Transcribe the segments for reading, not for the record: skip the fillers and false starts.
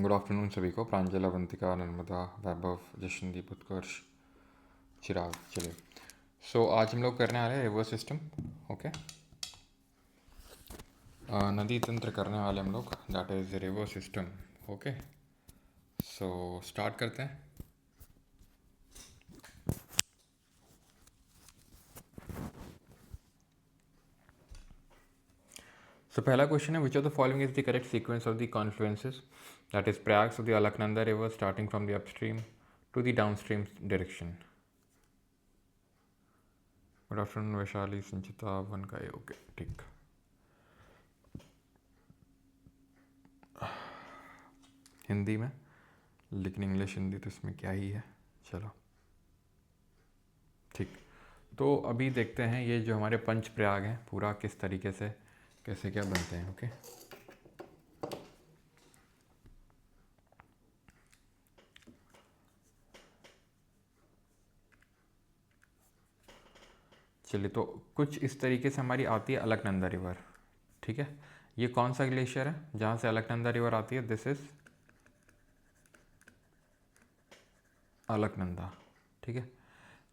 Good afternoon सभी को। प्रांजल, अवंतिका, नर्मदा, वैभव, जशनदीप, उत्कर्ष, चिराग। चलिए, आज हम लोग करने वाले हैं रिवर्स सिस्टम। ओके, नदी तंत्र करने वाले हम लोग, that is rivers system. Okay, start करते हैं। पहला क्वेश्चन है, which of the following is the correct sequence of the confluences, that is Prayags of the Alaknanda river starting from the upstream to the downstream direction. Good afternoon Vaishali, Sanchita, वनकाय। Okay, ठीक। हिंदी में, लेकिन English Hindi तो इसमें क्या ही है। चलो ठीक। तो अभी देखते हैं ये जो हमारे पंच प्रयाग हैं पूरा किस तरीके से कैसे क्या बनते हैं। ओके, चलिए, तो कुछ इस तरीके से हमारी आती है अलकनंदा रिवर। ठीक है, ये कौन सा ग्लेशियर है जहाँ से अलकनंदा रिवर आती है? This is Alaknanda. ठीक है,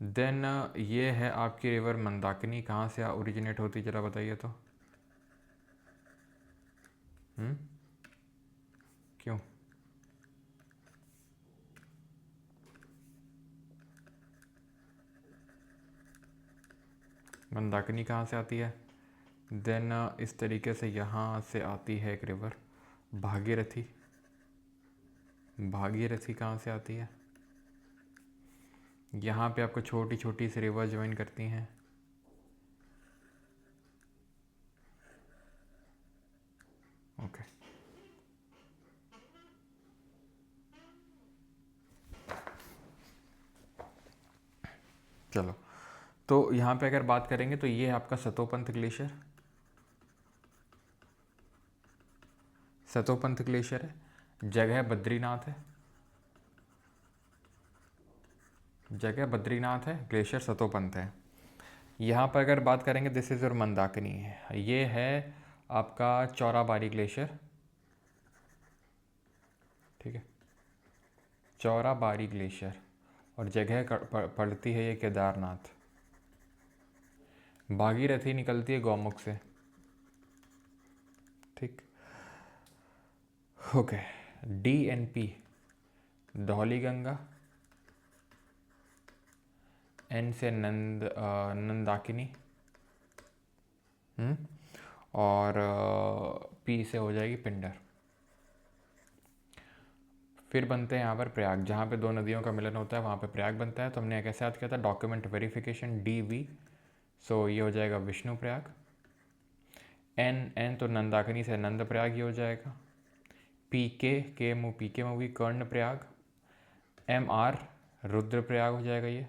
देन ये है आपकी रिवर मंदाकिनी। कहाँ से ओरिजिनेट होती, जरा बताइए तो। क्यों? मंदाकिनी कहाँ से आती है? देन इस तरीके से यहाँ से आती है एक रिवर भागीरथी। भागीरथी कहाँ से आती है? यहाँ पे आपको छोटी छोटी सी रिवर ज्वाइन करती हैं। ओके, चलो, तो यहाँ पे अगर बात करेंगे तो ये है आपका सतोपंथ ग्लेशियर। सतोपंथ ग्लेशियर है, जगह बद्रीनाथ है। जगह बद्रीनाथ है, ग्लेशियर सतोपंथ है। यहाँ पर अगर बात करेंगे, दिस इज और मंदाकिनी है। ये है आपका चौराबाड़ी ग्लेशियर। ठीक है, चौराबाड़ी ग्लेशियर, और जगह पड़ती है ये केदारनाथ। भागीरथी निकलती है गौमुख से। ठीक, okay. DNP Dhauli Ganga, N से नंदाकिनी, और P से हो जाएगी पिंडर। फिर बनते हैं यहाँ पर प्रयाग, जहाँ पे दो नदियों का मिलन होता है वहाँ पे प्रयाग बनता है। तो हमने कैसे याद किया था? Document verification, DV। सो ये हो जाएगा विष्णु प्रयाग। N तो नंदाकिनी से नंद प्रयाग ये हो जाएगा। PK PK मूवी कर्ण प्रयाग। MR रुद्र प्रयाग हो जाएगा, ये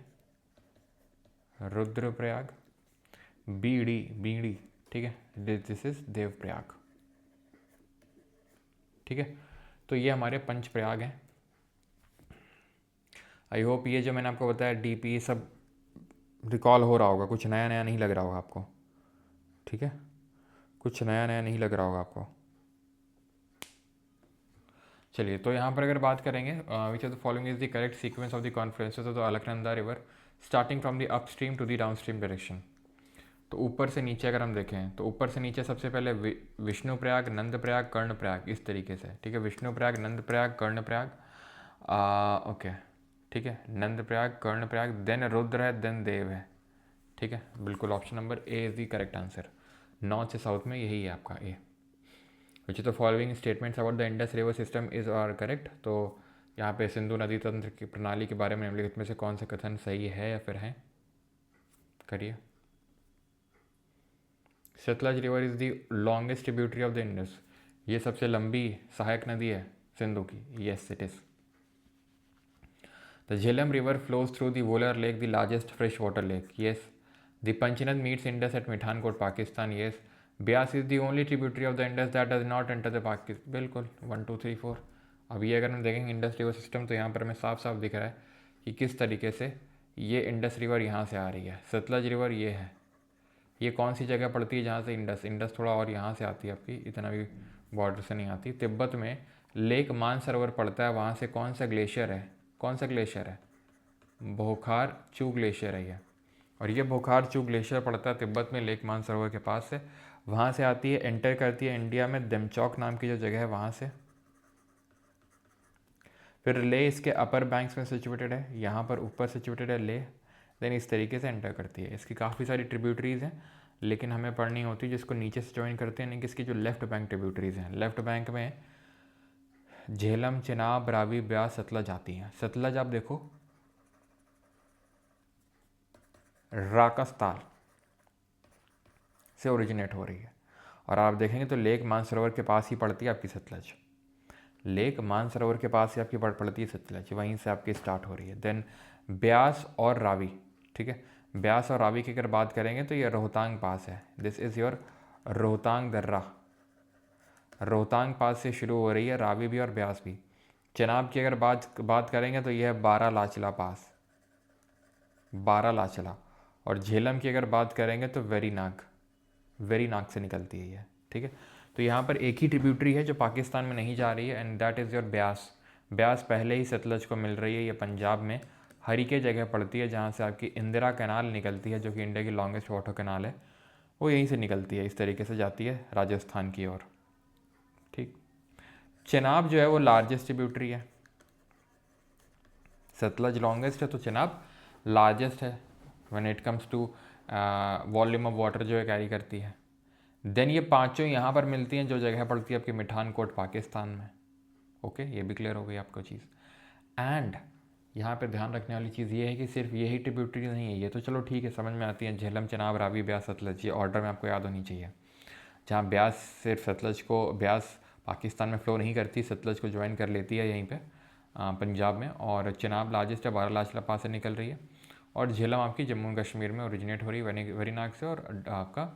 रुद्र प्रयाग। बीड़ी, ठीक है, दिस इज देव प्रयाग। ठीक है, तो ये हमारे पंच प्रयाग हैं। आई होप ये जो मैंने आपको बताया DP सब रिकॉल हो रहा होगा, कुछ नया नया नहीं लग रहा होगा आपको। ठीक है, कुछ नया नया नहीं लग रहा होगा आपको। चलिए, तो यहाँ पर अगर बात करेंगे, which of the following is the correct sequence of the confluences of the Alaknanda river starting from the upstream to the downstream direction. तो ऊपर से नीचे अगर हम देखें तो ऊपर से नीचे सबसे पहले विष्णु प्रयाग, नंद प्रयाग, कर्ण प्रयाग, इस तरीके से। ठीक है, विष्णु प्रयाग, नंद प्रयाग, कर्ण प्रयाग। ओके, ठीक है, नंद प्रयाग, कर्ण प्रयाग, देन रुद्र है, देन देव है। ठीक है, बिल्कुल option number A is the correct answer. North से साउथ में यही है आपका A. Which the following statements about the Indus river system is are correct. तो यहाँ पे सिंधु नदी तंत्र की प्रणाली के बारे में निम्नलिखित में से कौन से कथन सही है या फिर है? करिए। Sutlej river is the longest tributary of the Indus. ये सबसे लंबी सहायक नदी है सिंधु की। Yes, it is. The Jhelum river flows through the Wular lake, the largest fresh water lake. Yes. The Panchnad meets Indus at Mithankot, Pakistan. Yes. Beas is the only tributary of the Indus that does not enter the Pakistan. बिल्कुल, 1 2 3 4। अब ये अगर हम देखेंगे Indus river system, तो यहाँ पर हमें साफ साफ दिख रहा है कि किस तरीके से ये इंडस रिवर यहाँ से आ रही है। सतलज रिवर ये है, ये कौन सी जगह पड़ती है जहाँ से इंडस थोड़ा और यहाँ से आती है आपकी, इतना भी बॉर्डर से नहीं आती। तिब्बत में लेक मानसरोवर पड़ता है, वहाँ से कौन सा ग्लेशियर है, कौन सा ग्लेशियर है, बोखार चू ग्लेशियर है ये। और ये बोखार चू ग्लेशियर पड़ता है तिब्बत में, लेक मानसरोवर के पास से। वहाँ से आती है, एंटर करती है इंडिया में दमचौक नाम की जो जगह है वहाँ से। फिर ले इसके अपर बैंक्स में सिचुएटेड है, यहाँ पर ऊपर सिचुएटेड है ले। देन इस तरीके से एंटर करती है। इसकी काफ़ी सारी ट्रिब्यूटरीज़ हैं, लेकिन हमें पढ़नी होती है जिसको नीचे से ज्वाइन करते हैं, नहीं कि इसकी जो लेफ्ट बैंक ट्रिब्यूटरीज़ हैं। लेफ्ट बैंक में झेलम, चिनाब, रावी, ब्यास, सतलज आती हैं। सतलज आप देखो राकस्ताल से ओरिजिनेट हो रही है, और आप देखेंगे तो लेक मानसरोवर के पास ही पड़ती है आपकी सतलज। लेक मानसरोवर के पास ही आपकी पड़ती है सतलज, वहीं से आपकी स्टार्ट हो रही है। देन ब्यास और रावी, ठीक है। ब्यास और रावी की अगर बात करेंगे तो ये रोहतांग पास है। दिस इज़ योर रोहतांग दर्रा। रोहतांग पास से शुरू हो रही है रावी भी और ब्यास भी। चिनाब की अगर बात करेंगे तो यह है बारालाचला पास, बारालाचला। और झेलम की अगर बात करेंगे तो वेरीनाग से निकलती है ये, ठीक है। तो यहाँ पर एक ही ट्रिब्यूटरी है जो पाकिस्तान में नहीं जा रही है, and that is your Beas. Beas पहले ही सतलज को मिल रही है, ये पंजाब में हरिके जगह पड़ती है, जहाँ से आपकी इंदिरा कैनाल निकलती है, जो कि इंडिया की लॉन्गेस्ट वाटर कैनाल है। वो यहीं से निकलती है, इस तरीके से जाती है राजस्थान की ओर, ठीक। चिनाब जो है वो लार्जेस्ट ट्रिब्यूटरी है। सतलज लॉन्गेस्ट है तो चिनाब लार्जेस्ट है when it comes to volume of water जो है कैरी करती है। देन ये पांचों यहाँ पर मिलती हैं, जो जगह पड़ती है आपकी मिठानकोट पाकिस्तान में। ओके, ये भी क्लियर हो गई आपको चीज़। एंड यहाँ पे ध्यान रखने वाली चीज़ ये है कि सिर्फ यही ट्रिब्यूटरी नहीं है, ये तो चलो ठीक है समझ में आती है, झेलम, चिनाब, रावी, ब्यास, सतलज, ये ऑर्डर में आपको याद होनी चाहिए। जहाँ ब्यास सिर्फ सतलज को, ब्यास पाकिस्तान में फ्लो नहीं करती, सतलज को ज्वाइन कर लेती है यहीं पे पंजाब में। और चिनाब लार्जेस्ट है, बारालाचला पास से निकल रही है। और झेलम आपकी जम्मू कश्मीर में ओरिजिनेट हो रही है वेरीनाग से, और आपका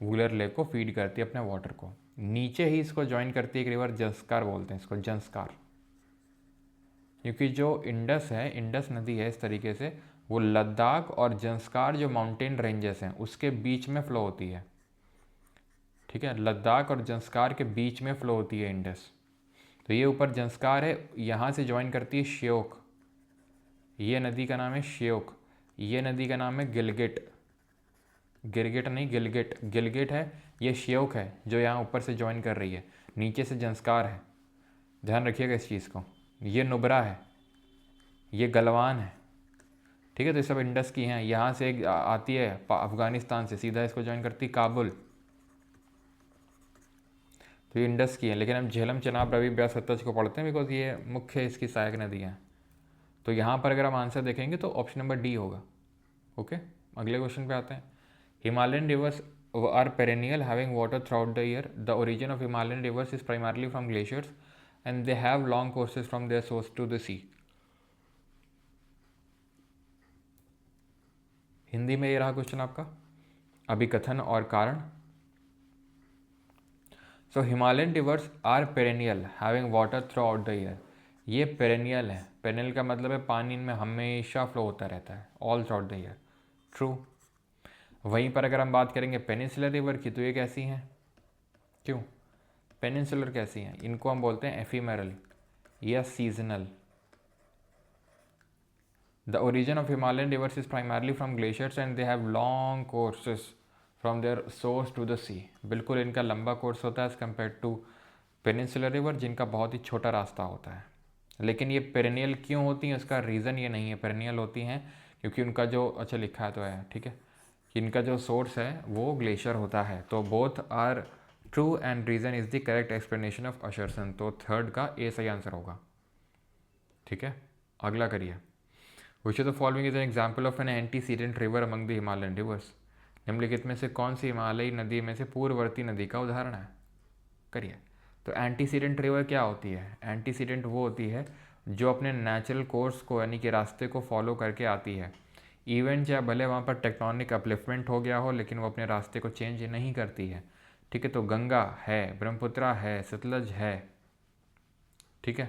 वूलर लेक को फीड करती है अपने वाटर को। नीचे ही इसको ज्वाइन करती है एक रिवर, जंस्कार बोलते हैं इसको, जंस्कार। क्योंकि जो इंडस है, इंडस नदी है इस तरीके से, वो लद्दाख और जंस्कार जो माउंटेन रेंजेस हैं उसके बीच में फ़्लो होती है, ठीक है। लद्दाख और जंस्कार के बीच में फ़्लो होती है इंडस। तो ये ऊपर जंस्कार है, यहाँ से ज्वाइन करती है श्योक, ये नदी का नाम है श्योक। ये नदी का नाम है गिलगिट, गिरगिट नहीं गिलगिट, गिलगिट है, ये श्योक है जो यहाँ ऊपर से ज्वाइन कर रही है। नीचे से जंस्कार है, ध्यान रखिएगा इस चीज़ को। ये नुब्रा है, ये गलवान है, ठीक है। तो ये सब इंडस की हैं। यहाँ से एक आती है अफगानिस्तान से, सीधा इसको ज्वाइन करती काबुल। तो ये इंडस की है, लेकिन हम झेलम, चिनाब, रावी, ब्यास, सतलज को पढ़ते हैं बिकॉज ये मुख्य इसकी सहायक नदियाँ हैं। तो यहाँ पर अगर हम आंसर देखेंगे तो ऑप्शन नंबर डी होगा। ओके, अगले क्वेश्चन पे आते हैं। Himalayan rivers are perennial, having water throughout the year. The origin of Himalayan rivers is primarily from glaciers, and they have long courses from their source to the sea. Hindi में ये रहा question आपका, अभिकथन और कारण। So Himalayan rivers are perennial, having water throughout the year. ये perennial है, perennial का मतलब है पानी इनमें हमेशा फ्लो होता रहता है, all through out the year, true. वहीं पर अगर हम बात करेंगे पेनिनसुलर रिवर की, तो ये कैसी हैं, क्यों पेनिनसुलर कैसी हैं, इनको हम बोलते हैं एफिमेरल या seasonal. The origin of Himalayan rivers is primarily from glaciers and they have long courses from their source to the sea. बिल्कुल इनका लंबा कोर्स होता है as compare to peninsular river, जिनका बहुत ही छोटा रास्ता होता है। लेकिन ये पेरेनियल क्यों होती हैं, उसका रीज़न ये नहीं है। पेरेनियल होती हैं क्योंकि उनका जो, अच्छा लिखा है तो है, ठीक है, कि इनका जो सोर्स है वो ग्लेशियर होता है। तो both are true and reason is the correct explanation of assertion. तो थर्ड का ए सही आंसर होगा, ठीक है। अगला करिए। Which of the following is an example of an antecedent river among the Himalayan rivers. निम्नलिखित में से कौन सी हिमालयी नदी में से पूर्ववर्ती नदी का उदाहरण है, करिए। तो एंटीसीडेंट रिवर क्या होती है, एंटीसीडेंट वो होती है जो अपने नेचुरल कोर्स को यानी कि रास्ते को फॉलो करके आती है। इवेंट या भले वहाँ पर टेक्टोनिक अपलिफ्टमेंट हो गया हो, लेकिन वो अपने रास्ते को चेंज नहीं करती है, ठीक है। तो गंगा है, ब्रह्मपुत्रा है, सतलज है, ठीक है।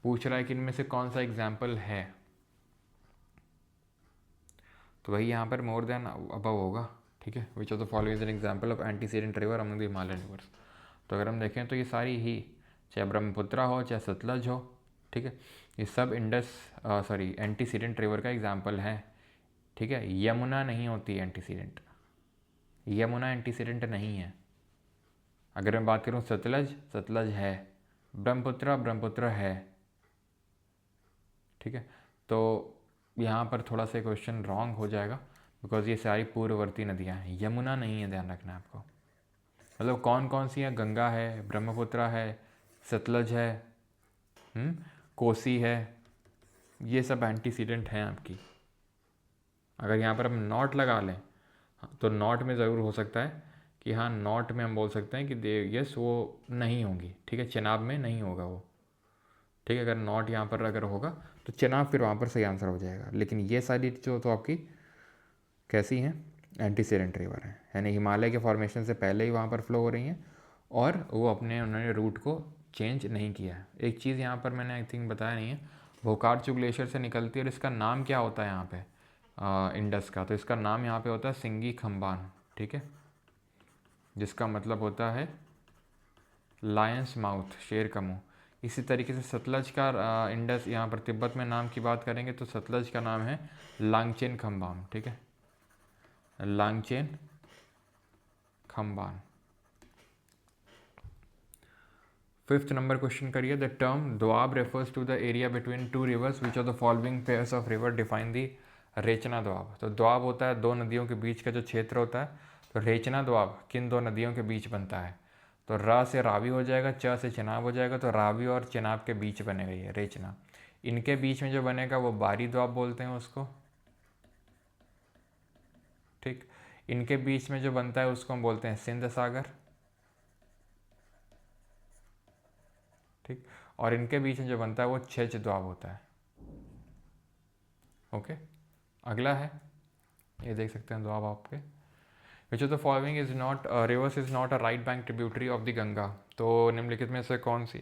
पूछ रहा है कि इनमें से कौन सा एग्जाम्पल है, तो वही यहाँ पर मोर देन अबव होगा, ठीक है। Which of the following is an example of antecedent river among the Himalayan reverse. तो अगर हम देखें तो ये सारी ही चाहे ब्रह्मपुत्रा हो चाहे सतलज हो, ठीक है, ये सब एंटीसीडेंट रिवर का एग्जाम्पल है, ठीक है। यमुना नहीं होती एंटीसीडेंट, यमुना एंटीसीडेंट नहीं है। अगर मैं बात करूँ सतलज, सतलज है, ब्रह्मपुत्र है, ठीक है। तो यहाँ पर थोड़ा सा क्वेश्चन रॉन्ग हो जाएगा, बिकॉज ये सारी पूर्ववर्ती नदियाँ हैं, यमुना नहीं है, ध्यान रखना है आपको। मतलब कौन कौन सी हैं, गंगा है, ब्रह्मपुत्र है, सतलज है, कोसी है, ये सब एंटीसीडेंट हैं आपकी। अगर यहाँ पर हम नॉट लगा लें तो नॉट में ज़रूर हो सकता है कि हाँ, नॉट में हम बोल सकते हैं कि यस वो नहीं होंगी, ठीक है, चेनाब में नहीं होगा वो, ठीक है। अगर नॉट यहाँ पर अगर होगा तो चेनाब फिर वहाँ पर सही आंसर हो जाएगा। लेकिन ये सारी जो तो आपकी कैसी हैं, एंटीसीडेंट रिवर हैं, यानी हिमालय के फॉर्मेशन से पहले ही वहाँ पर फ्लो हो रही हैं और वो उन्होंने रूट को चेंज नहीं किया है। एक चीज़ यहाँ पर मैंने आई थिंक बताया नहीं है, बोकार्चू ग्लेशियर से निकलती है और इसका नाम क्या होता है यहाँ पे इंडस का, तो इसका नाम यहाँ पे होता है सिंगी खम्बान, ठीक है, जिसका मतलब होता है लायंस माउथ, शेर का मुंह। इसी तरीके से सतलज का इंडस यहाँ पर तिब्बत में नाम की बात करेंगे तो सतलज का नाम है लांगचेन खम्बाम, ठीक है, Langchen Khambab. 5th number question करिए, the term doab refers to the area between two rivers which of the following pairs of river define the Rechna doab. तो दोआब होता है दो नदियों के बीच का जो क्षेत्र होता है, तो रेचना दोआब किन दो नदियों के बीच बनता है, तो र से रावी हो जाएगा, च से चेनाब हो जाएगा, तो रावी और चेनाब के बीच बनेगा ये रेचना। इनके बीच में जो बनेगा वो बारी दोआब बोलते हैं उसको, ठीक। इनके बीच में जो बनता है उसको हम बोलते हैं सिंध सागर, ठीक। और इनके बीच में जो बनता है वो छेच दोआब होता है, ओके। अगला है, ये देख सकते हैं दोआब आपके, विच of the following is not reverse is not a right bank tributary of the Ganga. तो निम्नलिखित में से कौन सी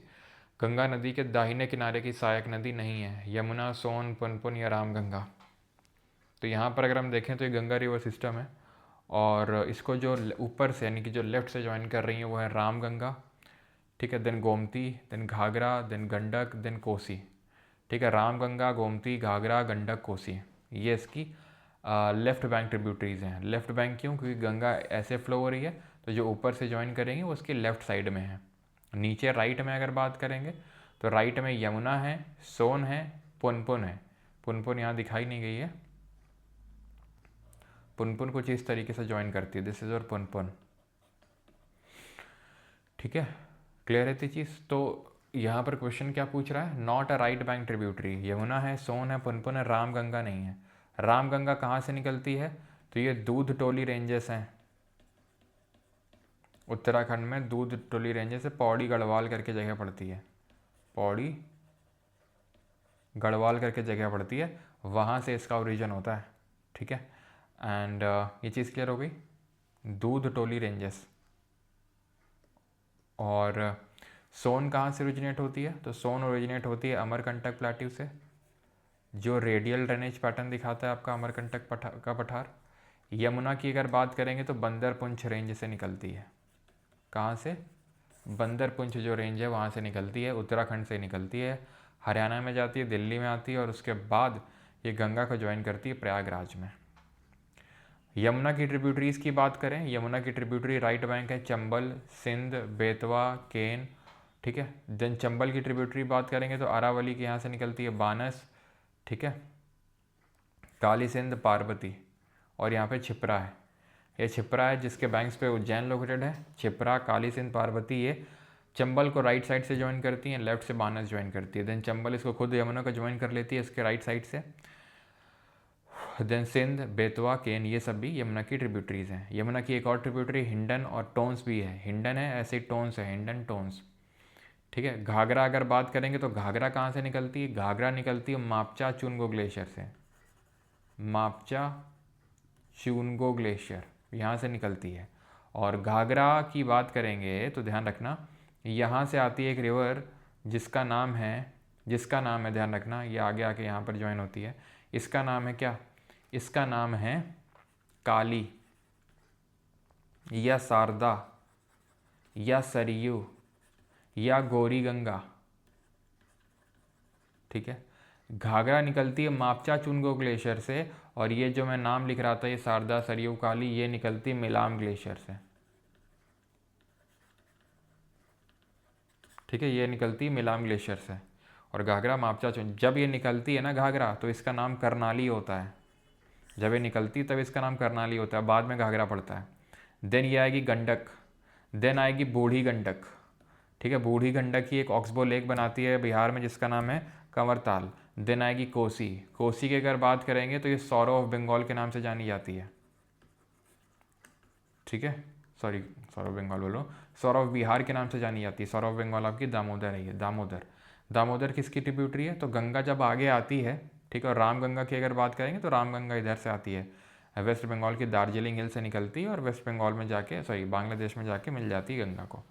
गंगा नदी के दाहिने किनारे की सहायक नदी नहीं है, यमुना, सोन, पुनपुन या रामगंगा। तो यहाँ पर अगर हम देखें तो ये गंगा रिवर सिस्टम है और इसको जो ऊपर से यानी कि जो लेफ्ट से ज्वाइन कर रही है वो है रामगंगा, ठीक है, then Gomti, then Ghaghara, then Gandak, then Kosi, ठीक है। रामगंगा, गोमती, घाघरा, गंडक, कोसी, ये इसकी लेफ़्ट बैंक ट्रिब्यूटरीज हैं। लेफ़्ट बैंक क्यों, क्योंकि गंगा ऐसे फ्लो हो रही है तो जो ऊपर से ज्वाइन करेंगे वो उसकी लेफ़्ट साइड में है। नीचे राइट में अगर बात करेंगे तो राइट में यमुना है, सोन है, पुनपुन है। पुनपुन यहाँ दिखाई नहीं गई है, पुनपुन कुछ इस तरीके से ज्वाइन करती है, दिस इज और पुनपुन, ठीक है। क्लियर है चीज़। तो यहाँ पर क्वेश्चन क्या पूछ रहा है, not a right bank tributary, Yamuna है, सोन है, पुनपुन है, रामगंगा नहीं है। रामगंगा कहाँ से निकलती है, तो ये दूध टोली रेंजेस हैं, उत्तराखंड में दूध टोली रेंजेस से पौड़ी गढ़वाल करके जगह पड़ती है, पौड़ी गढ़वाल करके जगह पड़ती है, वहाँ से इसका ओरिजिन होता है, ठीक है। एंड ये चीज़ क्लियर हो गई, दूध टोली रेंजेस। और सोन कहाँ से ओरिजिनेट होती है, तो सोन ओरिजिनेट होती है अमरकंटक प्लेट्यू से, जो रेडियल ड्रेनेज पैटर्न दिखाता है आपका अमरकंटक का पठार। यमुना की अगर बात करेंगे तो बंदरपुंछ रेंज से निकलती है, कहाँ से, बंदरपुंछ जो रेंज है वहाँ से निकलती है, उत्तराखंड से निकलती है, हरियाणा में जाती है, दिल्ली में आती है और उसके बाद ये गंगा को ज्वाइन करती है प्रयागराज में। यमुना की ट्रिब्यूटरीज़ की बात करें, यमुना की ट्रिब्यूटरी राइट बैंक है चंबल, सिंध, बेतवा, केन, ठीक है। देन चंबल की ट्रिब्यूटरी बात करेंगे तो अरावली के यहाँ से निकलती है बानस, ठीक है, काली सिंध, पार्वती, और यहाँ पे छिप्रा है, ये छिप्रा है जिसके बैंक्स पे उज्जैन लोकेटेड है। छिप्रा, काली सिंध, पार्वती ये चंबल को राइट साइड से ज्वाइन करती हैं, लेफ्ट से बानस ज्वाइन करती है। देन चंबल इसको खुद यमुना को ज्वाइन कर लेती है इसके राइट साइड से। देन सिंध, बेतवा, केन ये सब भी यमुना की ट्रिब्यूटरीज हैं। यमुना की एक और ट्रिब्यूटरी हिंडन और टोन्स भी है, हिंडन है ऐसे टोन्स है, हिंडन टोन्स, ठीक है। घाघरा अगर बात करेंगे तो घाघरा कहाँ से निकलती है, घाघरा निकलती है मापचा चुनगो ग्लेशियर से, मापचा चुनगो ग्लेशियर यहाँ से निकलती है। और घाघरा की बात करेंगे तो ध्यान रखना यहाँ से आती है एक रिवर जिसका नाम है ध्यान रखना, ये आगे आके यहाँ पर ज्वाइन होती है, इसका नाम है क्या, इसका नाम है काली या शारदा या सरयू या गौरी गंगा, ठीक है। घाघरा निकलती है मापचा चुनगो ग्लेशियर से, और ये जो मैं नाम लिख रहा था ये शारदा सरयू काली, ये निकलती है मिलाम ग्लेशियर से, ठीक है। ये निकलती है मिलाम ग्लेशियर से, और घाघरा मापचा चुन, जब ये निकलती है ना घाघरा तो इसका नाम करनाली होता है। जब ये निकलती है तब इसका नाम करनाली होता है, बाद में घाघरा पड़ता है। देन ये आएगी गंडक, देन आएगी बूढ़ी गंडक, ठीक है। बूढ़ी गंडक ही एक ऑक्सबो लेक बनाती है बिहार में जिसका नाम है कंवरताल। देन आएगी कोसी, कोसी की अगर बात करेंगे तो ये सौरो ऑफ बंगाल के नाम से जानी जाती है, ठीक है। सॉरी, सौरव बंगाल बोलो, सौरव बिहार के नाम से जानी जाती है। सौरव बंगाल आपकी दामोदर है, ये दामोदर। दामोदर किसकी ट्रिब्यूटरी है? तो गंगा जब आगे आती है, ठीक है। और रामगंगा की अगर बात करेंगे तो रामगंगा इधर से आती है, वेस्ट बंगाल की दार्जिलिंग हिल से निकलती है और वेस्ट बंगाल में जाके, सॉरी बांग्लादेश में जाके मिल जाती है गंगा को,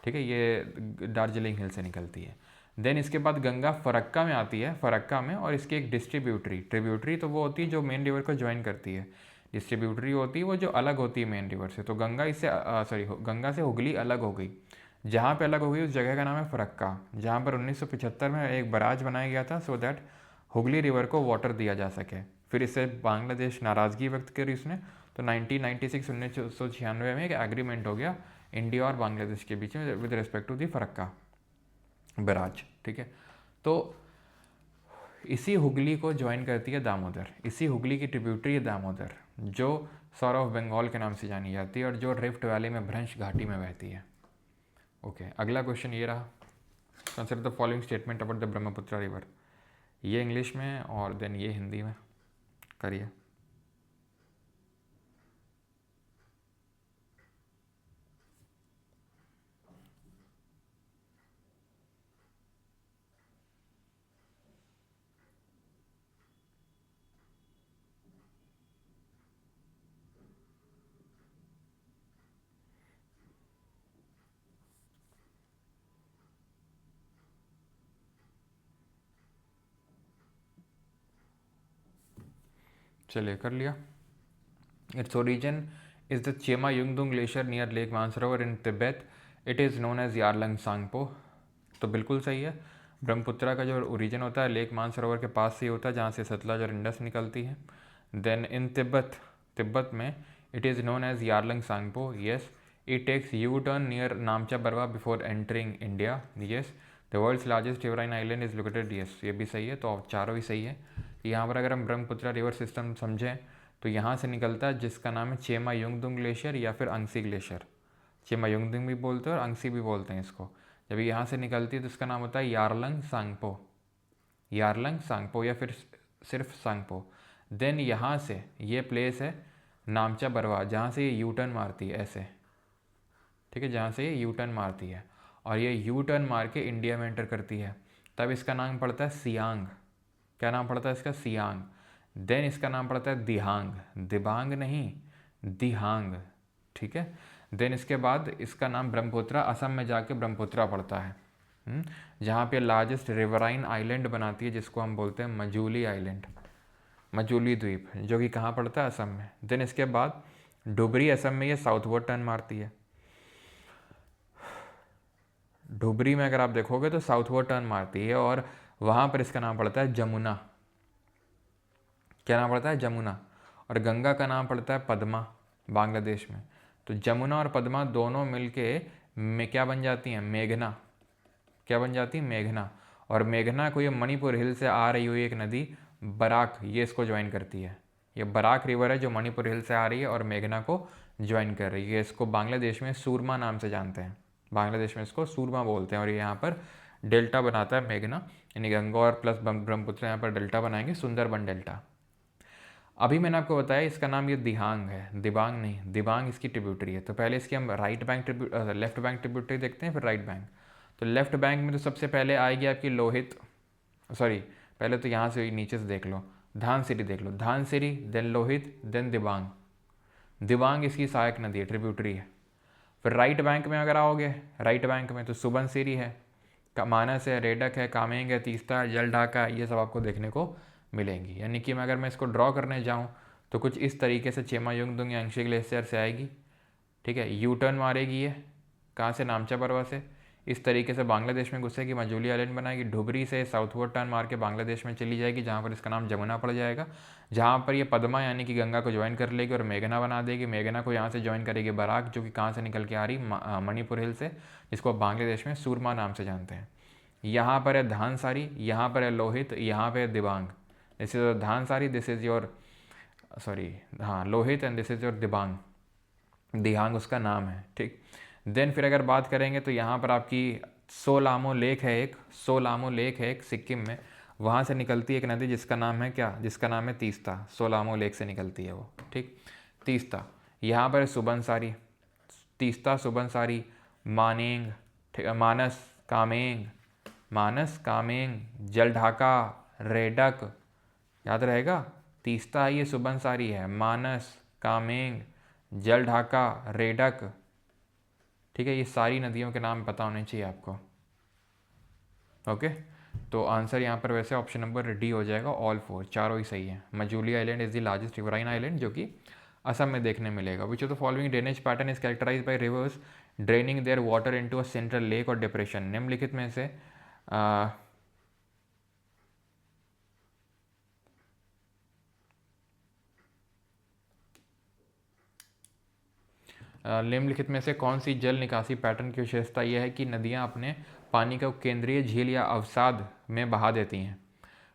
ठीक है। ये दार्जिलिंग हिल से निकलती है। देन इसके बाद गंगा फरक्का में आती है, फरक्का में, और इसकी एक डिस्ट्रीब्यूटरी, ट्रिब्यूटरी तो वो होती है जो मेन रिवर को ज्वाइन करती है, डिस्ट्रीब्यूटरी होती है वो जो अलग होती है मेन रिवर से। तो गंगा इससे सॉरी गंगा से हुगली अलग हो गई, जहाँ पे अलग हो गई उस जगह का नाम है फरक्का, जहाँ पर 1975 में एक बराज बनाया गया था सो दैट हुगली रिवर को वाटर दिया जा सके। फिर इससे बांग्लादेश नाराज़गी व्यक्त करी उसने, तो 1996 1996 में एक एग्रीमेंट हो गया इंडिया और बांग्लादेश के बीच में with respect to the Farakka barrage, ठीक है। तो इसी हुगली को ज्वाइन करती है दामोदर, इसी हुगली की ट्रिब्यूटरी है दामोदर, जो सौर ऑफ बंगाल के नाम से जानी जाती है और जो रिफ्ट वैली में भ्रंश घाटी में बहती है। ओके, अगला क्वेश्चन ये रहा, consider the following statement about the Brahmaputra river. ये इंग्लिश में और देन ये हिंदी में करिए। चलिए कर लिया। Its origin is the Chema Yungdung glacier near lake Mansarovar in Tibet, it is known as यारलंग Tsangpo. तो बिल्कुल सही है, ब्रह्मपुत्रा का जो ओरिजिन होता है लेक मानसरोवर के पास से ही होता है जहाँ से सतलज और इंडस निकलती है। देन इन तिब्बत, तिब्बत में it is known as यारलंग Tsangpo, yes. It takes U turn near Namcha Barwa before entering India, yes. The world's largest riverine island is located, yes, ये भी सही है। तो चारों ही सही है। यहाँ पर अगर हम ब्रह्मपुत्रा रिवर सिस्टम समझें तो यहाँ से निकलता है जिसका नाम है चेमा युंगदुंग ग्लेशियर या फिर अंगसी ग्लेशियर। चेमा युंगदुंग भी बोलते हैं और अंगसी भी बोलते हैं इसको। जब यहाँ से निकलती है तो इसका नाम होता है यारलंग सांगपो, यारलंग सांगपो या फिर सिर्फ सांगपो। देन यहाँ से ये प्लेस है नामचा बरवा जहाँ से ये यू टर्न मारती है ऐसे, ठीक है, जहाँ से ये यू टर्न मारती है और ये यू टर्न मार के इंडिया में एंटर करती है, तब इसका नाम पड़ता है सियांग। क्या नाम पड़ता है इसका? सियांग। देन इसका नाम पड़ता है दिहांग, दिबांग नहीं, दिहांग, ठीक है। देन इसके बाद इसका नाम ब्रह्मपुत्रा, असम में जाके ब्रह्मपुत्रा पड़ता है, जहाँ पे लार्जेस्ट रिवराइन आइलैंड बनाती है जिसको हम बोलते हैं मजूली आइलैंड, मजूली द्वीप, जो कि कहाँ पड़ता है? असम में। देन इसके बाद डुबरी, असम में ये साउथवर्ड टर्न मारती है। डुबरी में अगर आप देखोगे तो साउथवर्ड टर्न मारती है और वहाँ पर इसका नाम पड़ता है जमुना। क्या नाम पड़ता है? जमुना। और गंगा का नाम पड़ता है पद्मा बांग्लादेश में। तो जमुना और पद्मा दोनों मिलके में क्या बन जाती हैं? मेघना। क्या बन जाती है? मेघना। और मेघना को ये मणिपुर हिल से आ रही हुई एक नदी बराक, ये इसको ज्वाइन करती है। ये बराक रिवर है जो मणिपुर हिल से आ रही है और मेघना को ज्वाइन कर रही है। इसको बांग्लादेश में सूरमा नाम से जानते हैं, बांग्लादेश में इसको सूरमा बोलते हैं। और ये यहाँ पर डेल्टा बनाता है मेघना, यानी गंगा और प्लस ब्रह्मपुत्र यहाँ पर डेल्टा बनाएंगे, सुंदरबन डेल्टा। अभी मैंने आपको बताया इसका नाम ये दिहांग है, दिबांग नहीं, दिबांग इसकी ट्रिब्यूटरी है। तो पहले इसकी हम right bank left bank tributary देखते हैं, फिर राइट बैंक। तो लेफ्ट बैंक में तो सबसे पहले आएगी आपकी लोहित, सॉरी पहले तो यहाँ से नीचे से देख लो, धानसिरी देख लो, धानसिरी देन लोहित देन दिबांग। दिबांग इसकी सहायक नदी है, ट्रिब्यूटरी है। फिर राइट बैंक में अगर आओगे, राइट बैंक में तो सुबनसिरी है, मानस है, रेडक है, कामेंग है, तीस्ता है, जलढाका, ये सब आपको देखने को मिलेंगी। यानी कि मैं अगर मैं इसको ड्रॉ करने जाऊँ तो कुछ इस तरीके से चेमा युंगदुंग यांगशी ग्लेशियर से आएगी, ठीक है, यू टर्न मारेगी ये, कहाँ से? नामचा बरवा से, इस तरीके से बांग्लादेश में घुसेगी, मजूली आइलैंड बनाएगी, ढुबरी से साउथवर्ड टर्न मार के बांग्लादेश में चली जाएगी, जहाँ पर इसका नाम जमुना पड़ जाएगा, जहाँ पर ये पद्मा यानी कि गंगा को ज्वाइन कर लेगी और मेघना बना देगी। मेघना को यहाँ से ज्वाइन करेगी बराक, जो कि कहाँ से निकल के आ रही, मणिपुर हिल से, जिसको बांग्लादेश में सूरमा नाम से जानते हैं। यहाँ पर है धानसारी, यहाँ पर है लोहित, यहाँ पे है Dibang. This is Dhansiri, this is your sorry हाँ Lohit, and this is your Dibang. Dihang उसका नाम है, ठीक। देन फिर अगर बात करेंगे तो यहाँ पर आपकी सोलामो लेक है एक, सोलामो लेक है एक सिक्किम में, वहाँ से निकलती है एक नदी जिसका नाम है क्या, जिसका नाम है तीस्ता। सोलामो लेक से निकलती है वो, ठीक, तीस्ता। यहाँ पर सुबनसारी, तीस्ता, सुबनसारी, मानेंग, ठीक, मानस, कामेंग, मानस, कामेंग, जलढाका, रेडक, याद रहेगा। तीस्ता है, ये सुबनसारी है, मानस, कामेंग, जलढाका, रेडक, ठीक है। ये सारी नदियों के नाम पता होने चाहिए आपको, ओके। तो आंसर यहाँ पर वैसे ऑप्शन नंबर डी हो जाएगा, ऑल 4, चारों ही सही है। Majuli island is the largest riverine island, जो कि असम में देखने मिलेगा। Which of the following drainage pattern is characterize by rivers draining their water into a central lake और डिप्रेशन। निम्नलिखित में से निम्नलिखित में से कौन सी जल निकासी पैटर्न की विशेषता यह है कि नदियाँ अपने पानी को केंद्रीय झील या अवसाद में बहा देती हैं।